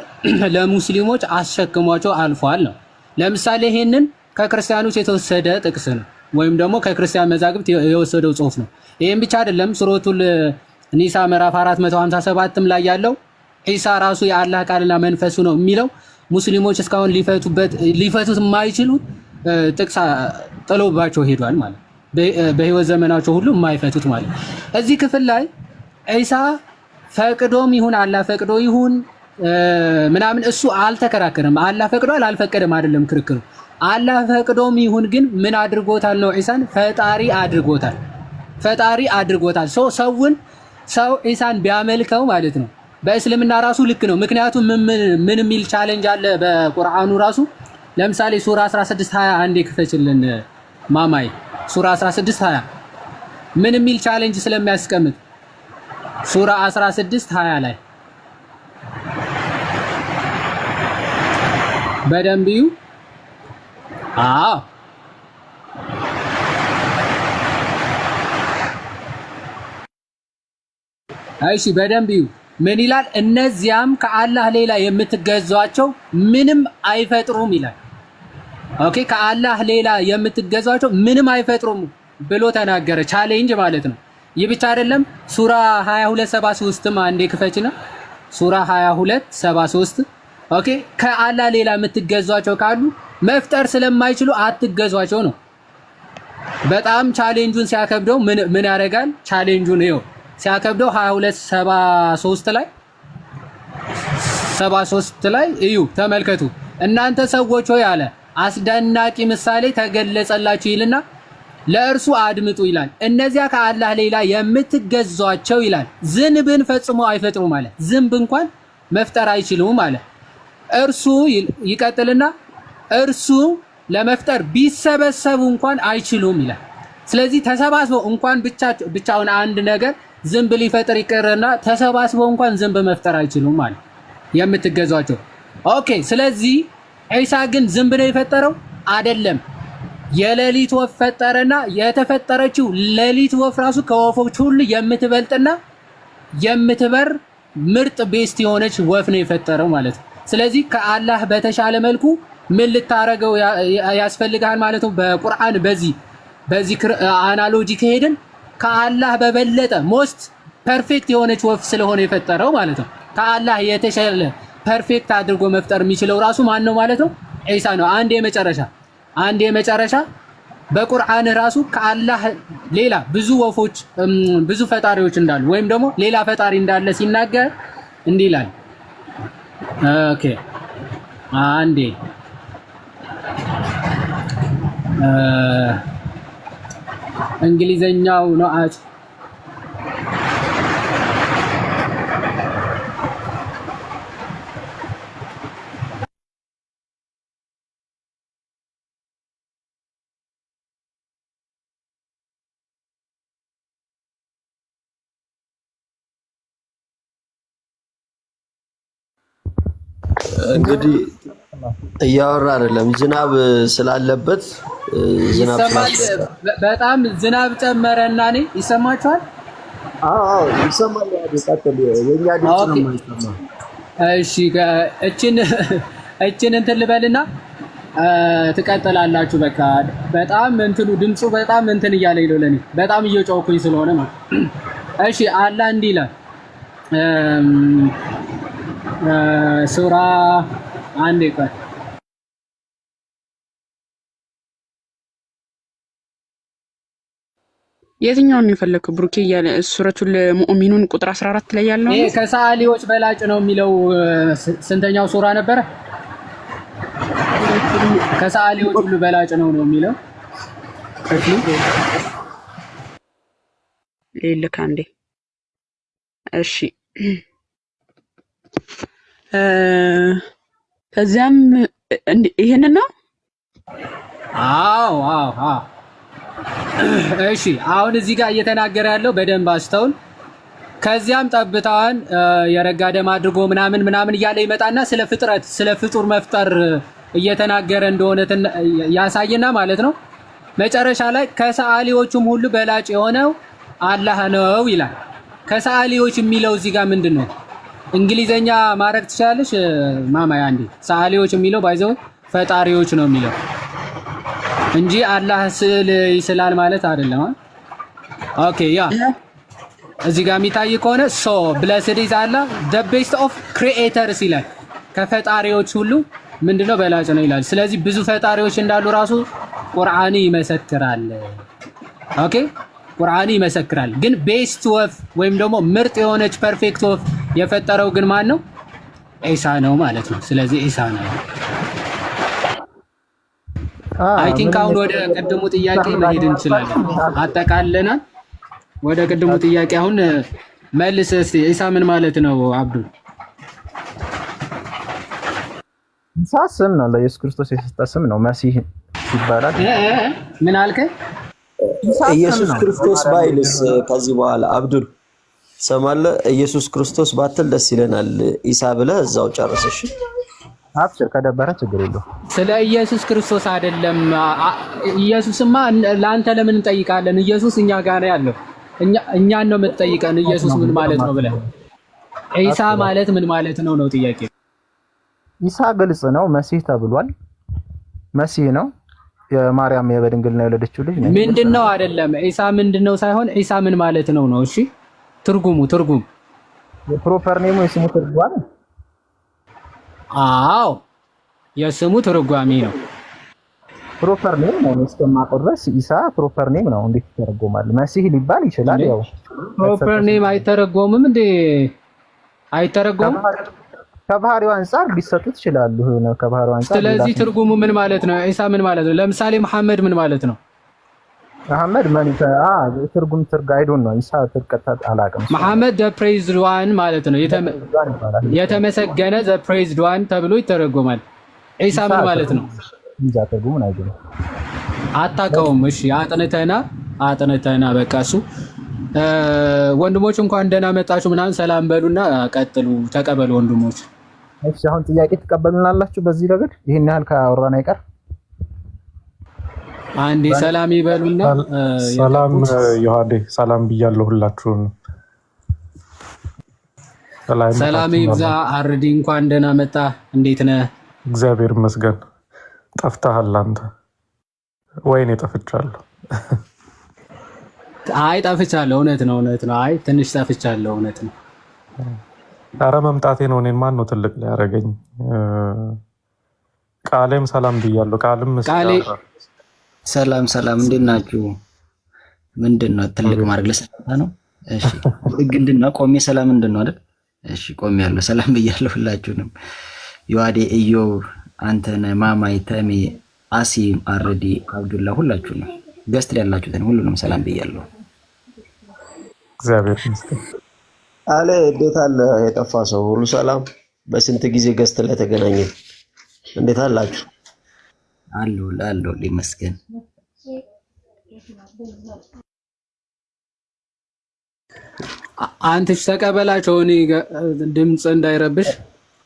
ለሙስሊሞች አስሸክሟቸው አልፏል ነው። ለምሳሌ ይሄንን ከክርስቲያኖች የተወሰደ ጥቅስ ነው ወይም ደግሞ ከክርስቲያን መዛግብት የወሰደው ጽሑፍ ነው። ይሄን ብቻ አይደለም። ሱረቱል ኒሳ ምዕራፍ 457ም ላይ ያለው ኢሳ ራሱ የአላህ ቃልና መንፈሱ ነው የሚለው ሙስሊሞች እስካሁን ሊፈቱት የማይችሉ ጥቅስ ጥሎባቸው ሄዷል ማለት በህይወት ዘመናቸው ሁሉ የማይፈቱት ማለት። እዚህ ክፍል ላይ ኢሳ ፈቅዶም ይሁን አላህ ፈቅዶ ይሁን ምናምን እሱ አልተከራከረም። አላህ ፈቅዷል አልፈቀደም አይደለም ክርክሩ። አላህ ፈቅዶም ይሁን ግን ምን አድርጎታል ነው? ኢሳን ፈጣሪ አድርጎታል። ፈጣሪ አድርጎታል። ሰው ኢሳን ቢያመልከው ማለት ነው በእስልምና ራሱ ልክ ነው። ምክንያቱም ምን የሚል ቻሌንጅ አለ በቁርአኑ ራሱ። ለምሳሌ ሱራ 16:20 አንዴ ክፈችልን ማማይ። ሱራ 16:20 ምን የሚል ቻሌንጅ ስለሚያስቀምጥ ሱራ 16:20 ላይ በደንብ እዩ። አዎ አይሺ በደንብ እዩ። ምን ይላል? እነዚያም ከአላህ ሌላ የምትገዟቸው ምንም አይፈጥሩም ይላል። ኦኬ ከአላህ ሌላ የምትገዟቸው ምንም አይፈጥሩም ብሎ ተናገረ። ቻሌንጅ ማለት ነው። ይህ ብቻ አይደለም። ሱራ 22:73 አንዴ ክፈችና ሱራ 22:73 ኦኬ ከአላህ ሌላ የምትገዟቸው ካሉ መፍጠር ስለማይችሉ አትገዟቸው ነው። በጣም ቻሌንጁን ሲያከብደው ምን ያደርጋል? ቻሌንጁን ይኸው ሲያከብደው 22:73 ላይ እዩ ተመልከቱ። እናንተ ሰዎች ሆይ አለ አስደናቂ ምሳሌ ተገለጸላችሁ ይልና ለእርሱ አድምጡ ይላል። እነዚያ ከአላህ ሌላ የምትገዟቸው ይላል ዝንብን ፈጽሞ አይፈጥሩም አለ። ዝንብ እንኳን መፍጠር አይችሉም አለ። እርሱ ይቀጥልና እርሱ ለመፍጠር ቢሰበሰቡ እንኳን አይችሉም ይላል። ስለዚህ ተሰባስበው እንኳን ብቻውን አንድ ነገር ዝንብ ሊፈጥር ይቀርና ተሰባስበው እንኳን ዝንብ መፍጠር አይችሉም ማለት የምትገዟቸው። ኦኬ ስለዚህ ኢሳ ግን ዝንብ ነው የፈጠረው አይደለም። የሌሊት ወፍ ፈጠረና የተፈጠረችው ሌሊት ወፍ ራሱ ከወፎች ሁሉ የምትበልጥና የምትበር ምርጥ ቤስት የሆነች ወፍ ነው የፈጠረው ማለት ነው። ስለዚህ ከአላህ በተሻለ መልኩ ምን ልታረገው ያስፈልጋል ማለት ነው። በቁርአን በዚህ አናሎጂ ከሄድን ከአላህ በበለጠ ሞስት ፐርፌክት የሆነች ወፍ ስለሆነ የፈጠረው ማለት ነው። ከአላህ የተሻለ ፐርፌክት አድርጎ መፍጠር የሚችለው ራሱ ማን ነው ማለት ነው? ኢሳ ነው። አንድ የመጨረሻ በቁርአን ራሱ ከአላህ ሌላ ብዙ ወፎች ብዙ ፈጣሪዎች እንዳሉ ወይም ደግሞ ሌላ ፈጣሪ እንዳለ ሲናገር እንዲህ ይላል። ኦኬ አንዴ እንግሊዘኛው ነው
እንግዲህ እያወራ አይደለም ዝናብ ስላለበት ዝናብ
ይሰማል። በጣም ዝናብ ጨመረና እኔ ይሰማችኋል?
አዎ ይሰማል። ያደቃተል የኛ ድምጽ ነው የማይሰማው።
እሺ እችን እንትን ልበልና ትቀጥላላችሁ። በቃ በጣም እንትኑ ድምፁ በጣም እንትን እያለኝ ነው ለኔ በጣም እየጮኩኝ ስለሆነ ማለት። እሺ አላህ እንዲህ ይላል ሱራ አንዴ ቆይ
የትኛውን የፈለከው ብሩኬ? እያለ ሱረቱል ሙእሚኑን ቁጥር 14 ላይ ያለው
ይሄ ከሰዓሊዎች በላጭ ነው የሚለው ስንተኛው ሱራ ነበረ? ከሰዓሊዎች ሁሉ በላጭ ነው የሚለው
ልክ አንዴ። እሺ ከዚያም ይሄንን ነው።
አዎ እሺ አሁን እዚህ ጋር እየተናገረ ያለው በደንብ አስተውል። ከዚያም ጠብታዋን የረጋ ደም አድርጎ ምናምን እያለ ይመጣና ስለ ፍጥረት ስለ ፍጡር መፍጠር እየተናገረ እንደሆነ ያሳይና ማለት ነው። መጨረሻ ላይ ከሰዓሊዎቹም ሁሉ በላጭ የሆነው አላህ ነው ይላል። ከሰዓሊዎች የሚለው እዚህ ጋር ምንድነው? እንግሊዘኛ ማድረግ ትችላለሽ ማማያ? አንዴ ሰዓሊዎች የሚለው ባይዘው ፈጣሪዎች ነው የሚለው እንጂ አላህ ስዕል ይስላል ማለት አይደለም። ኦኬ ያ እዚህ ጋር የሚታይ ከሆነ ሶ ብለስድ ኢዝ አላህ the best of creators ይላል። ከፈጣሪዎች ሁሉ ምንድነው በላጭ ነው ይላል። ስለዚህ ብዙ ፈጣሪዎች እንዳሉ ራሱ ቁርአን ይመሰክራል። ኦኬ ቁርአን ይመሰክራል። ግን ቤስት ወፍ ወይም ደግሞ ምርጥ የሆነች ፐርፌክት ወፍ የፈጠረው ግን ማን ነው? ኢሳ ነው ማለት ነው። ስለዚህ ኢሳ ነው። አይ ቲንክ አሁን ወደ ቅድሙ ጥያቄ መሄድ እንችላለን። አጠቃለናል። ወደ ቅድሙ ጥያቄ አሁን መልስ እስቲ። ኢሳ ምን ማለት ነው አብዱ?
ኢሳ ስም ነው፣ ለኢየሱስ ክርስቶስ የተሰጠ ስም ነው። መሲህ ይባላል።
ምን አልከኝ?
ኢየሱስ ክርስቶስ ባይልስ ከዚህ በኋላ አብዱል ሰማለ ኢየሱስ ክርስቶስ ባትል ደስ ይለናል። ኢሳ ብለህ እዛው ጨርሰሽ
አብሽር፣ ከደበረ ችግር የለው።
ስለ ኢየሱስ ክርስቶስ አይደለም። ኢየሱስማ ለአንተ ለምን እንጠይቃለን? ኢየሱስ እኛ ጋር ነው ያለው። እኛን ነው የምትጠይቀን ኢየሱስ ምን ማለት ነው ብለህ። ኢሳ ማለት ምን ማለት ነው ነው ጥያቄ።
ኢሳ ግልጽ ነው፣ መሲህ ተብሏል። መሲህ ነው የማርያም የበድንግልና የወለደችው ልጅ ነው።
ምንድነው አይደለም። ኢሳ ምንድነው ሳይሆን ኢሳ ምን ማለት ነው ነው። እሺ ትርጉም
የፕሮፐር ኔሙ የስሙ ትርጓሜ።
አዎ የስሙ ትርጓሜ ነው።
ፕሮፐር ኔም ነው እስከማውቀው ድረስ ኢሳ ፕሮፐር ኔም ነው። እንዴት ይተረጎማል? መሲህ ሊባል ይችላል። ያው
ፕሮፐር ኔም አይተረጎምም እንዴ? አይተረጎምም።
ከባህሪው አንፃር ሊሰጡት ይችላሉ። ከባህሪው አንፃር
ስለዚህ ትርጉሙ ምን ማለት ነው? ኢሳ ምን ማለት ነው? ለምሳሌ መሐመድ ምን ማለት ነው?
መሐመድ ማን ትርጉም አይዶን ነው። ኢሳ ተርከታ አላቀም።
መሐመድ the praised one ማለት ነው። የተመሰገነ the praised one ተብሎ ይተረጎማል። ኢሳ ምን ማለት ነው?
እንጃ ትርጉሙን አይደለም
አታውቀውም። እሺ አጥነተና በቃ እሱ ወንድሞች እንኳን ደህና መጣችሁ ምናምን ሰላም በሉና ቀጥሉ፣ ተቀበሉ ወንድሞች።
እሺ አሁን ጥያቄ ትቀበሉናላችሁ በዚህ ረገድ? ይሄን ያህል ካወራን አይቀር
አንዴ ሰላም ይበሉና።
ሰላም ዮሐዴ፣ ሰላም ብያለሁ ሁላችሁም።
ሰላም ይብዛ። አርዲ እንኳን ደህና መጣ። እንዴት ነህ?
እግዚአብሔር ይመስገን። ጠፍተሃል አንተ? ወይኔ ጠፍቻለሁ።
አይ ጠፍቻለሁ። እውነት ነው። አይ ትንሽ ጠፍቻለሁ። እውነት ነው።
ኧረ መምጣቴ ነው እኔን ማን ነው ትልቅ ሊያደርገኝ? ቃሌም ሰላም ብያለሁ።
ሰላም ሰላም፣ እንዴት ናችሁ? ምንድን ነው ትልቅ ማድረግ ለሰላምታ ነው? እሺ ግንድና ቆሜ ሰላም ምንድን ነው አይደል? እሺ ቆሜ ያለው ሰላም ብያለሁ ሁላችሁንም። ዮአዴ፣ ኢዮብ፣ አንተነ፣ ማማይ፣ ተሜ፣ አሲም፣ አረዲ፣ አብዱላ ሁላችሁ ነው ገስት ላይ ያላችሁትን ሁሉንም ሰላም ብያለሁ።
እግዚአብሔር ይመስገን።
አለ እንዴት አለ የጠፋ ሰው ሁሉ ሰላም? በስንት ጊዜ ገስት ላይ ተገናኘን። እንዴት አላችሁ?
አለሁ ይመስገን።
አንተሽ ተቀበላቸው፣ እኔ ድምፅ እንዳይረብሽ።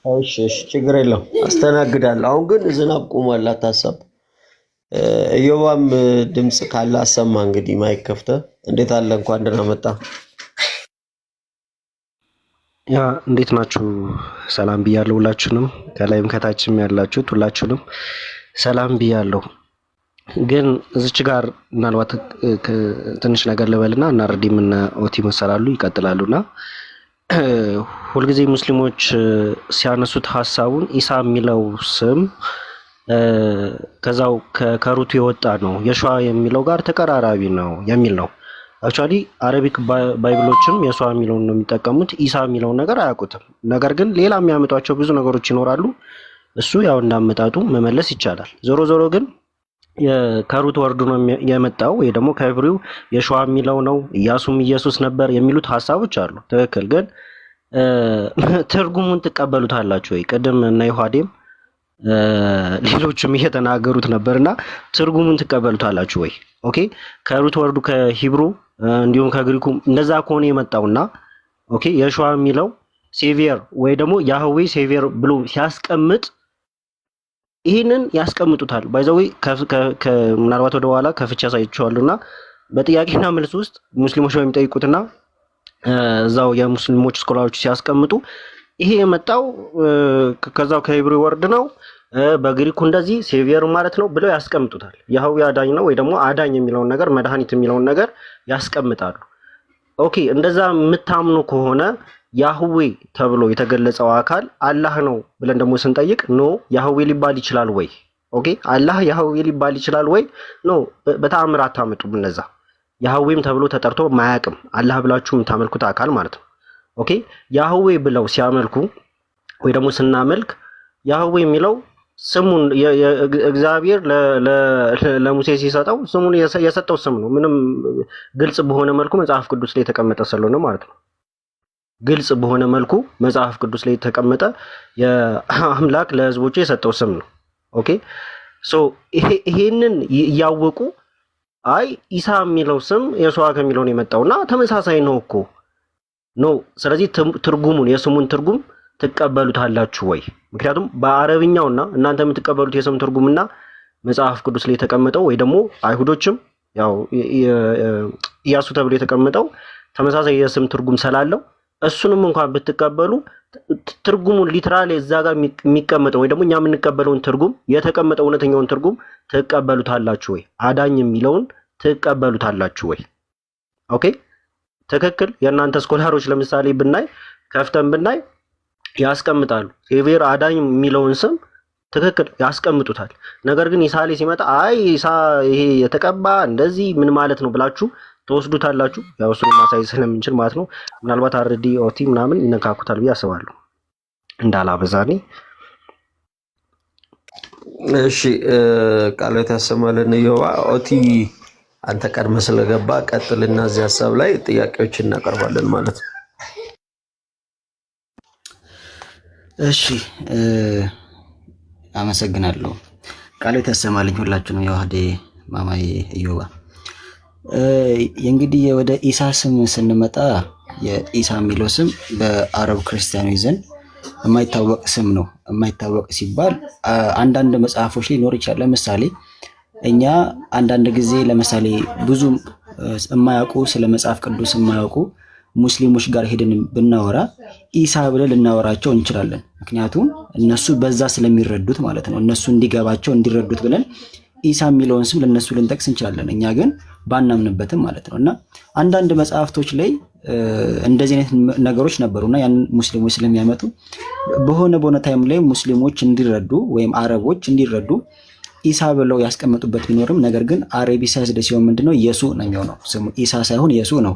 እሺ ችግር የለው አስተናግዳለሁ። አሁን ግን ዝናብ ቆሟል፣ አታሰብ። ኢዮባም ድምፅ ካለ አሰማ። እንግዲህ ማይክ ከፍተህ እንዴት አለ? እንኳን ደህና መጣ።
ያ እንዴት ናችሁ? ሰላም ብያለሁ ሁላችሁንም፣ ከላይም ከታችም ያላችሁት ሁላችሁንም ሰላም ብያለሁ። ግን እዚች ጋር ምናልባት ትንሽ ነገር ልበልና እና ረዲም እና ኦቲ መሰላሉ ይቀጥላሉና ሁልጊዜ ሙስሊሞች ሲያነሱት ሀሳቡን ኢሳ የሚለው ስም ከዛው ከሩቱ የወጣ ነው የሸዋ የሚለው ጋር ተቀራራቢ ነው የሚል ነው። አክቹአሊ አረቢክ ባይብሎችም የሸዋ የሚለውን ነው የሚጠቀሙት፣ ኢሳ የሚለውን ነገር አያውቁትም። ነገር ግን ሌላ የሚያመጧቸው ብዙ ነገሮች ይኖራሉ። እሱ ያው እንዳመጣጡ መመለስ ይቻላል። ዞሮ ዞሮ ግን ከሩት ወርዱ ነው የመጣው ወይ ደግሞ ከዕብሪው የሸዋ የሚለው ነው። ኢያሱም ኢየሱስ ነበር የሚሉት ሀሳቦች አሉ። ትክክል። ግን ትርጉሙን ትቀበሉታላችሁ ወይ? ቅድም እና ዮሐዴም ሌሎችም እየተናገሩት ነበርና ትርጉሙን ትቀበሉታላችሁ ወይ? ኦኬ ከሩት ወርዱ ከሂብሩ እንዲሁም ከግሪኩ እንደዛ ከሆነ የመጣውና ኦኬ የሸዋ የሚለው ሴቪየር ወይ ደግሞ ያህዌ ሴቪየር ብሎ ሲያስቀምጥ ይህንን ያስቀምጡታል። ባይዘዌ ምናልባት ወደ ኋላ ከፍቻ ሳይቸዋሉና በጥያቄና መልስ ውስጥ ሙስሊሞች በሚጠይቁትና እዛው የሙስሊሞች ስኮላሮች ሲያስቀምጡ ይሄ የመጣው ከዛው ከሂብሩ ወርድ ነው፣ በግሪኩ እንደዚህ ሴቪየር ማለት ነው ብለው ያስቀምጡታል። ያህዌ አዳኝ ነው ወይ ደግሞ አዳኝ የሚለውን ነገር መድኃኒት የሚለውን ነገር ያስቀምጣሉ። ኦኬ እንደዛ የምታምኑ ከሆነ ያህዌ ተብሎ የተገለጸው አካል አላህ ነው ብለን ደግሞ ስንጠይቅ ኖ ያህዌ ሊባል ይችላል ወይ? ኦኬ አላህ ያህዌ ሊባል ይችላል ወይ? ኖ በተአምር አታመጡም። እነዛ ያህዌም ተብሎ ተጠርቶ ማያቅም አላህ ብላችሁ የምታመልኩት አካል ማለት ነው። ኦኬ ያህዌ ብለው ሲያመልኩ ወይ ደግሞ ስናመልክ ያህዌ የሚለው ስሙን እግዚአብሔር ለሙሴ ሲሰጠው ስሙን የሰጠው ስም ነው። ምንም ግልጽ በሆነ መልኩ መጽሐፍ ቅዱስ ላይ የተቀመጠ ስለሆነ ማለት ነው። ግልጽ በሆነ መልኩ መጽሐፍ ቅዱስ ላይ የተቀመጠ የአምላክ ለሕዝቦቹ የሰጠው ስም ነው። ኦኬ ሶ ይሄንን ያወቁ አይ ኢሳ የሚለው ስም የሸዋ ከሚለው ነው የመጣውና ተመሳሳይ ነው እኮ ነው። ስለዚህ ትርጉሙን የስሙን ትርጉም ትቀበሉታላችሁ ወይ? ምክንያቱም በአረብኛውና እናንተ የምትቀበሉት የስም ትርጉምና መጽሐፍ ቅዱስ ላይ የተቀመጠው ወይ ደግሞ አይሁዶችም ያው ኢያሱ ተብሎ የተቀመጠው ተመሳሳይ የስም ትርጉም ስላለው እሱንም እንኳን ብትቀበሉ ትርጉሙን ሊትራሊ እዛ ጋር የሚቀመጠው ወይ ደግሞ እኛ የምንቀበለውን ትርጉም የተቀመጠው እውነተኛውን ትርጉም ትቀበሉታላችሁ ወይ? አዳኝ የሚለውን ትቀበሉታላችሁ ወይ? ኦኬ ትክክል። የእናንተ ስኮላሮች ለምሳሌ ብናይ ከፍተን ብናይ ያስቀምጣሉ ሴቪየር አዳኝ የሚለውን ስም ትክክል ያስቀምጡታል። ነገር ግን ኢሳ ላይ ሲመጣ አይ ኢሳ ይሄ የተቀባ እንደዚህ ምን ማለት ነው ብላችሁ ተወስዱታላችሁ። ያው እሱን ማሳይ ስለምንችል ማለት ነው። ምናልባት አርዲ ኦቲ ምናምን ይነካኩታል ብዬ አስባለሁ እንዳላበዛኔ።
እሺ ቃሎት ያሰማልን። ኢዮባ ኦቲ አንተ ቀድመህ ስለገባ ቀጥልና እዚህ ሀሳብ ላይ ጥያቄዎችን እናቀርባለን ማለት ነው።
እሺ አመሰግናለሁ። ቃሎት ያሰማልኝ ሁላችሁንም። የዋህዴ ማማዬ ኢዮባ እንግዲህ ወደ ኢሳ ስም ስንመጣ የኢሳ የሚለው ስም በአረብ ክርስቲያኖች ዘንድ የማይታወቅ ስም ነው። የማይታወቅ ሲባል አንዳንድ መጽሐፎች ላይ ሊኖር ይችላል። ለምሳሌ እኛ አንዳንድ ጊዜ ለምሳሌ ብዙ የማያውቁ ስለ መጽሐፍ ቅዱስ የማያውቁ ሙስሊሞች ጋር ሄደን ብናወራ ኢሳ ብለን ልናወራቸው እንችላለን። ምክንያቱም እነሱ በዛ ስለሚረዱት ማለት ነው። እነሱ እንዲገባቸው እንዲረዱት ብለን ኢሳ የሚለውን ስም ለነሱ ልንጠቅስ እንችላለን። እኛ ግን ባናምንበትም ማለት ነው። እና አንዳንድ መጽሐፍቶች ላይ እንደዚህ አይነት ነገሮች ነበሩና ያን ሙስሊሞች ስለሚያመጡ በሆነ ታይም ላይ ሙስሊሞች እንዲረዱ ወይም አረቦች እንዲረዱ ኢሳ ብለው ያስቀመጡበት ቢኖርም ነገር ግን አረቢሳይዝድ ሲሆን ምንድነው ኢየሱ ነው የሚሆነው። ስሙ ኢሳ ሳይሆን ኢየሱ ነው።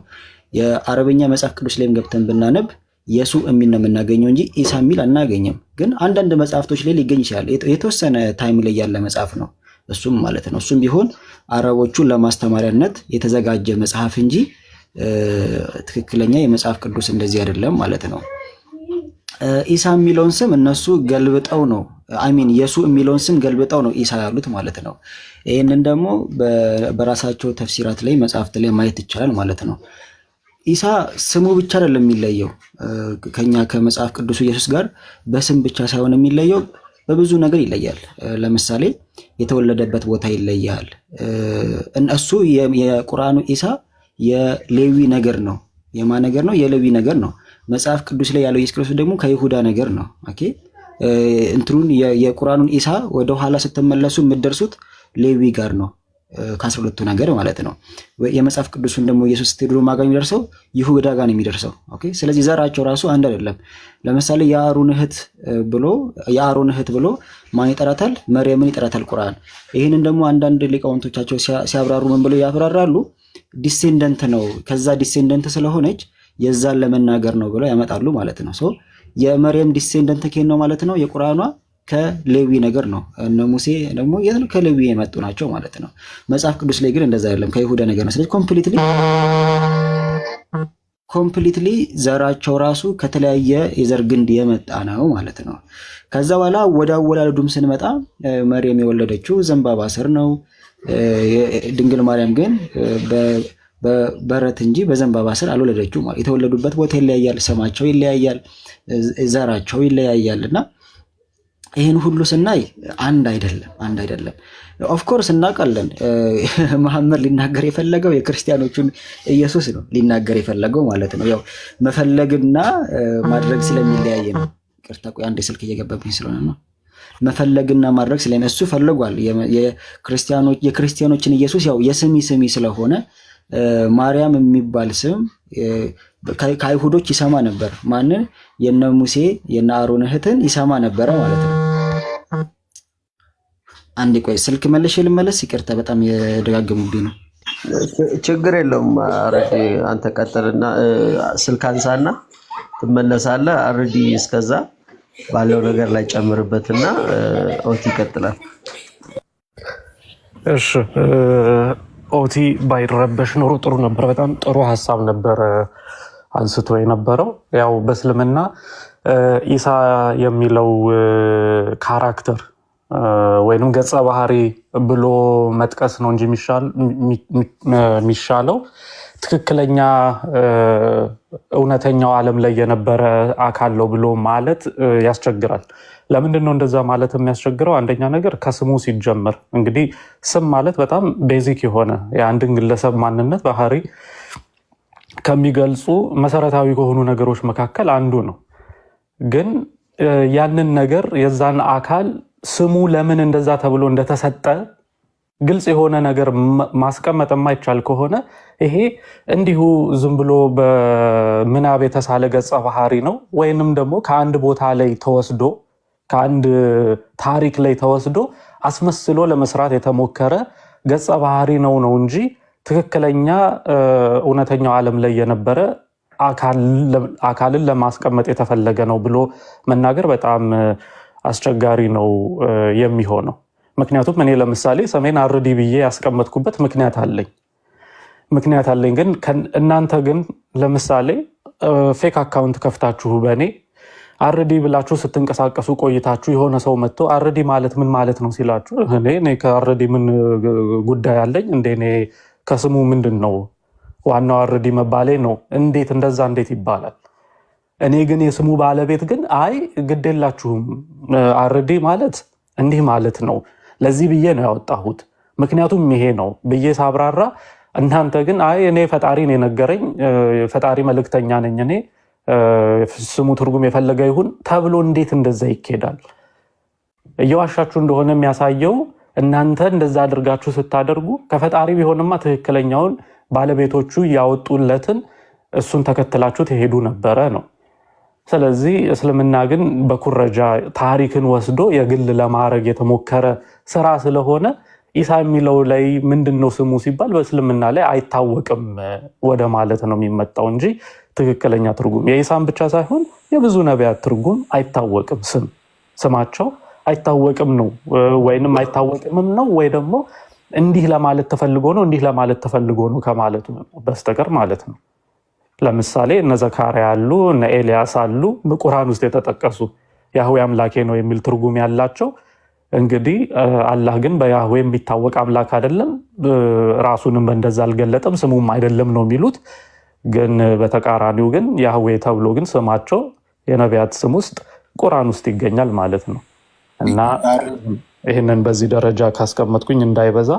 የአረበኛ መጽሐፍ ቅዱስ ላይም ገብተን ብናነብ ኢየሱ የሚል ነው የምናገኘው እንጂ ኢሳ የሚል አናገኝም። ግን አንዳንድ መጽሐፍቶች ላይ ሊገኝ ይችላል። የተወሰነ ታይም ላይ ያለ መጽሐፍ ነው እሱም ማለት ነው። እሱም ቢሆን አረቦቹን ለማስተማሪያነት የተዘጋጀ መጽሐፍ እንጂ ትክክለኛ የመጽሐፍ ቅዱስ እንደዚህ አይደለም ማለት ነው። ኢሳ የሚለውን ስም እነሱ ገልብጠው ነው አሚን ኢየሱ የሚለውን ስም ገልብጠው ነው ኢሳ ያሉት ማለት ነው። ይህንን ደግሞ በራሳቸው ተፍሲራት ላይ መጽሐፍት ላይ ማየት ይቻላል ማለት ነው። ኢሳ ስሙ ብቻ አይደለም የሚለየው ከኛ ከመጽሐፍ ቅዱሱ ኢየሱስ ጋር በስም ብቻ ሳይሆን የሚለየው በብዙ ነገር ይለያል። ለምሳሌ የተወለደበት ቦታ ይለያል። እሱ የቁርአኑ ኢሳ የሌዊ ነገር ነው። የማን ነገር ነው? የሌዊ ነገር ነው። መጽሐፍ ቅዱስ ላይ ያለው ኢየሱስ ክርስቶስ ደግሞ ከይሁዳ ነገር ነው። ኦኬ እንትሩን የቁርአኑን ኢሳ ወደ ኋላ ስትመለሱ የምትደርሱት ሌዊ ጋር ነው ከ12ቱ ነገር ማለት ነው። የመጽሐፍ ቅዱስን ደግሞ ኢየሱስ ስትሄዱ ማጋኝ የሚደርሰው ይሁዳ ጋር ነው የሚደርሰው። ኦኬ ስለዚህ ዘራቸው ራሱ አንድ አይደለም። ለምሳሌ የአሮን እህት ብሎ ማን ይጠራታል? መርየምን ይጠራታል ቁርአን። ይህንን ደግሞ አንዳንድ ሊቃውንቶቻቸው ሲያብራሩ ምን ብለው ያብራራሉ? ዲሴንደንት ነው ከዛ ዲሴንደንት ስለሆነች የዛን ለመናገር ነው ብለው ያመጣሉ ማለት ነው። ሶ የመርየም ዲሴንደንት ከን ነው ማለት ነው። የቁርአኗ ከሌዊ ነገር ነው። እነ ሙሴ ደግሞ ከሌዊ የመጡ ናቸው ማለት ነው። መጽሐፍ ቅዱስ ላይ ግን እንደዛ አይደለም፣ ከይሁዳ ነገር ነው። ስለዚህ ኮምፕሊትሊ ዘራቸው ራሱ ከተለያየ የዘር ግንድ የመጣ ነው ማለት ነው። ከዛ በኋላ ወደ አወላለዱም ስንመጣ መርየም የወለደችው ዘንባባ ስር ነው። ድንግል ማርያም ግን በበረት እንጂ በዘንባባ ስር አልወለደችው ማለት። የተወለዱበት ቦታ ይለያያል፣ ስማቸው ይለያያል፣ ዘራቸው ይለያያል እና ይህን ሁሉ ስናይ አንድ አይደለም። ኦፍኮርስ እናውቃለን። መሐመድ ሊናገር የፈለገው የክርስቲያኖቹን ኢየሱስ ነው ሊናገር የፈለገው ማለት ነው። ያው መፈለግና ማድረግ ስለሚለያየ ነው። ቅርታ ቆይ አንዴ ስልክ እየገባብኝ ስለሆነ ነው። መፈለግና ማድረግ እሱ ፈልጓል። የክርስቲያኖችን ኢየሱስ ያው የስሚ ስለሆነ ማርያም የሚባል ስም ከአይሁዶች ይሰማ ነበር። ማንን? የነ ሙሴ የነ አሮን እህትን ይሰማ ነበረ ማለት ነው። አንዴ ቆይ ስልክ መልሼ ልመለስ። ይቅርታ በጣም የደጋገሙብኝ ነው።
ችግር የለውም። አረዲ አንተ ቀጥልና ስልክ አንሳና ትመለሳለህ። አረዲ እስከዛ ባለው ነገር ላይ ጨምርበትና ኦቲ ይቀጥላል።
እሺ ኦቲ ባይረበሽ ኖሮ ጥሩ ነበር። በጣም ጥሩ ሀሳብ ነበር አንስቶ የነበረው። ያው በእስልምና ኢሳ የሚለው ካራክተር ወይንም ገጸ ባህሪ ብሎ መጥቀስ ነው እንጂ የሚሻለው ትክክለኛ እውነተኛው ዓለም ላይ የነበረ አካል ነው ብሎ ማለት ያስቸግራል። ለምንድን ነው እንደዛ ማለት የሚያስቸግረው? አንደኛ ነገር ከስሙ ሲጀመር እንግዲህ ስም ማለት በጣም ቤዚክ የሆነ የአንድን ግለሰብ ማንነት ባህሪ ከሚገልጹ መሰረታዊ ከሆኑ ነገሮች መካከል አንዱ ነው። ግን ያንን ነገር የዛን አካል ስሙ ለምን እንደዛ ተብሎ እንደተሰጠ ግልጽ የሆነ ነገር ማስቀመጥ የማይቻል ከሆነ ይሄ እንዲሁ ዝም ብሎ በምናብ የተሳለ ገጸ ባህሪ ነው ወይንም ደግሞ ከአንድ ቦታ ላይ ተወስዶ ከአንድ ታሪክ ላይ ተወስዶ አስመስሎ ለመስራት የተሞከረ ገጸ ባህሪ ነው እንጂ ትክክለኛ እውነተኛው ዓለም ላይ የነበረ አካልን ለማስቀመጥ የተፈለገ ነው ብሎ መናገር በጣም አስቸጋሪ ነው የሚሆነው። ምክንያቱም እኔ ለምሳሌ ሰሜን አርዲ ብዬ ያስቀመጥኩበት ምክንያት አለኝ። ግን እናንተ ግን ለምሳሌ ፌክ አካውንት ከፍታችሁ በእኔ አርዲ ብላችሁ ስትንቀሳቀሱ ቆይታችሁ የሆነ ሰው መጥቶ አርዲ ማለት ምን ማለት ነው ሲላችሁ እኔ ከአርዲ ምን ጉዳይ አለኝ እንዴ? እኔ ከስሙ ምንድን ነው ዋናው አርዲ መባሌ ነው። እንዴት ይባላል? እኔ ግን የስሙ ባለቤት ግን አይ ግዴላችሁም አርዲ ማለት እንዲህ ማለት ነው ለዚህ ብዬ ነው ያወጣሁት ምክንያቱም ይሄ ነው ብዬ ሳብራራ፣ እናንተ ግን አይ እኔ ፈጣሪን የነገረኝ ፈጣሪ መልእክተኛ ነኝ እኔ ስሙ ትርጉም የፈለገ ይሁን ተብሎ እንዴት እንደዛ ይኬዳል? እየዋሻችሁ እንደሆነ የሚያሳየው እናንተ እንደዛ አድርጋችሁ ስታደርጉ ከፈጣሪ ቢሆንማ ትክክለኛውን ባለቤቶቹ ያወጡለትን እሱን ተከትላችሁ ትሄዱ ነበረ ነው። ስለዚህ እስልምና ግን በኩረጃ ታሪክን ወስዶ የግል ለማድረግ የተሞከረ ስራ ስለሆነ ኢሳ የሚለው ላይ ምንድነው ስሙ ሲባል በእስልምና ላይ አይታወቅም ወደ ማለት ነው የሚመጣው እንጂ ትክክለኛ ትርጉም የኢሳን ብቻ ሳይሆን የብዙ ነቢያት ትርጉም አይታወቅም፣ ስማቸው አይታወቅም ነው ወይንም አይታወቅም ነው ወይ ደግሞ እንዲህ ለማለት ተፈልጎ ነው እንዲህ ለማለት ተፈልጎ ነው ከማለቱ በስተቀር ማለት ነው። ለምሳሌ እነ ዘካርያ አሉ፣ እነ ኤልያስ አሉ በቁርአን ውስጥ የተጠቀሱ ያህዌ አምላኬ ነው የሚል ትርጉም ያላቸው። እንግዲህ አላህ ግን በያህዌ የሚታወቅ አምላክ አይደለም፣ ራሱንም እንደዛ አልገለጠም፣ ስሙም አይደለም ነው የሚሉት። ግን በተቃራኒው ግን ያህዌ ተብሎ ግን ስማቸው የነቢያት ስም ውስጥ ቁርአን ውስጥ ይገኛል ማለት ነው። እና ይህንን በዚህ ደረጃ ካስቀመጥኩኝ እንዳይበዛ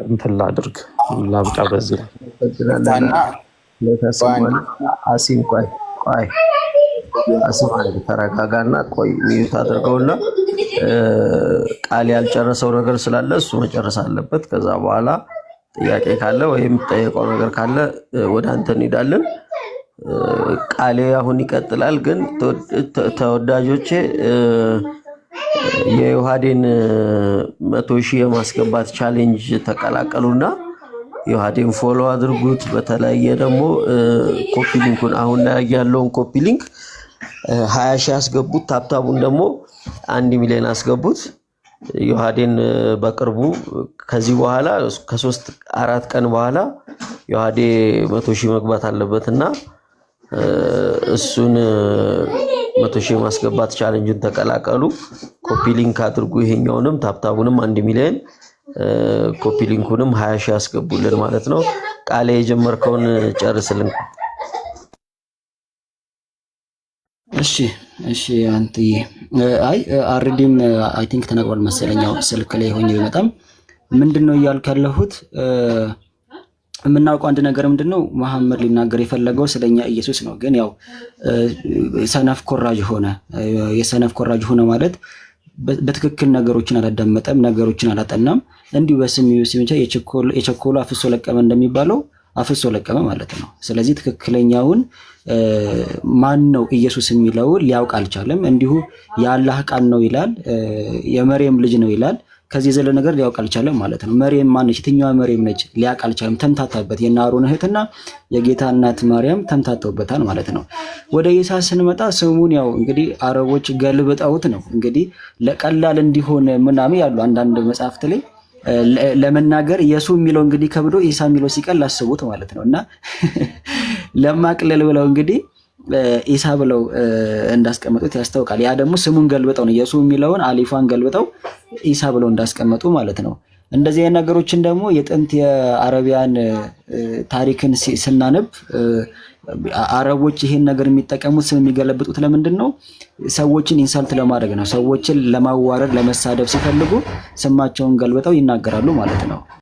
እንትን ላድርግ ላብቃ። በዚህ
አሲም ቆይ አሲም ተረጋጋና ቆይ ሚዩት አድርገውና ቃል ያልጨረሰው ነገር ስላለ እሱ መጨረስ አለበት። ከዛ በኋላ ጥያቄ ካለ ወይም ጠየቀው ነገር ካለ ወደ አንተ እንሄዳለን። ቃሌ አሁን ይቀጥላል። ግን ተወዳጆቼ የዮሐዴን 100,000 የማስገባት ቻሌንጅ ተቀላቀሉና ዮሐዴን ፎሎ አድርጉት። በተለየ ደግሞ ኮፒ ሊንኩን አሁን ላይ ያለውን ኮፒ ሊንክ 20,000 አስገቡት። ታፕታቡን ደግሞ 1 ሚሊዮን አስገቡት። ዮሐዴን በቅርቡ ከዚህ በኋላ ከ3-4 ቀን በኋላ ዮሐዴ 100,000 መግባት አለበትና እሱን 100,000 ማስገባት ቻሌንጅን ተቀላቀሉ። ኮፒ ሊንክ አድርጉ። ይሄኛውንም ታፕታቡንም 1 ሚሊዮን ኮፒ ሊንኩንም 20,000 ያስገቡልን ማለት ነው። ቃሌ የጀመርከውን ጨርስልን።
እሺ አንተዬ አይ አርዲም አይ ቲንክ ተነግሯል መሰለኛው ስልክ ላይ ሆኜ በጣም ምንድነው እያልኩ ያለሁት የምናውቀው አንድ ነገር ምንድነው መሐመድ ሊናገር የፈለገው ስለኛ ኢየሱስ ነው። ግን ያው ሰነፍ ኮራጅ ሆነ። የሰነፍ ኮራጅ ሆነ ማለት በትክክል ነገሮችን አላዳመጠም፣ ነገሮችን አላጠናም። እንዲሁ በስሚዩ ሲመቻ የቸኮሉ አፍሶ ለቀመ እንደሚባለው አፍሶ ለቀመ ማለት ነው። ስለዚህ ትክክለኛውን ማን ነው ኢየሱስ የሚለው ሊያውቅ አልቻለም። እንዲሁ የአላህ ቃል ነው ይላል፣ የመርየም ልጅ ነው ይላል። ከዚህ ዘለ ነገር ሊያውቅ አልቻለም ማለት ነው። መርየም ማነች? የትኛዋ መርየም ነች? ሊያውቅ አልቻለም። ተምታታበት። የናሮን እህትና የጌታ እናት ማርያም ተምታተውበታል ማለት ነው። ወደ ኢሳ ስንመጣ ስሙን ያው እንግዲህ አረቦች ገልብጠውት ነው እንግዲህ ለቀላል እንዲሆን ምናምን ያሉ አንዳንድ መጽሐፍት ላይ ለመናገር ኢየሱ የሚለው እንግዲህ ከብዶ ኢሳ የሚለው ሲቀል አስቡት ማለት ነው። እና ለማቅለል ብለው እንግዲህ ኢሳ ብለው እንዳስቀመጡት ያስታውቃል። ያ ደግሞ ስሙን ገልብጠው ነው ኢየሱ የሚለውን አሊፋን ገልብጠው ኢሳ ብለው እንዳስቀመጡ ማለት ነው። እንደዚህ አይነት ነገሮችን ደግሞ የጥንት የአረቢያን ታሪክን ስናነብ አረቦች ይሄን ነገር የሚጠቀሙት ስም የሚገለብጡት ለምንድን ነው? ሰዎችን ኢንሳልት ለማድረግ ነው። ሰዎችን ለማዋረድ ለመሳደብ ሲፈልጉ ስማቸውን ገልብጠው ይናገራሉ ማለት ነው።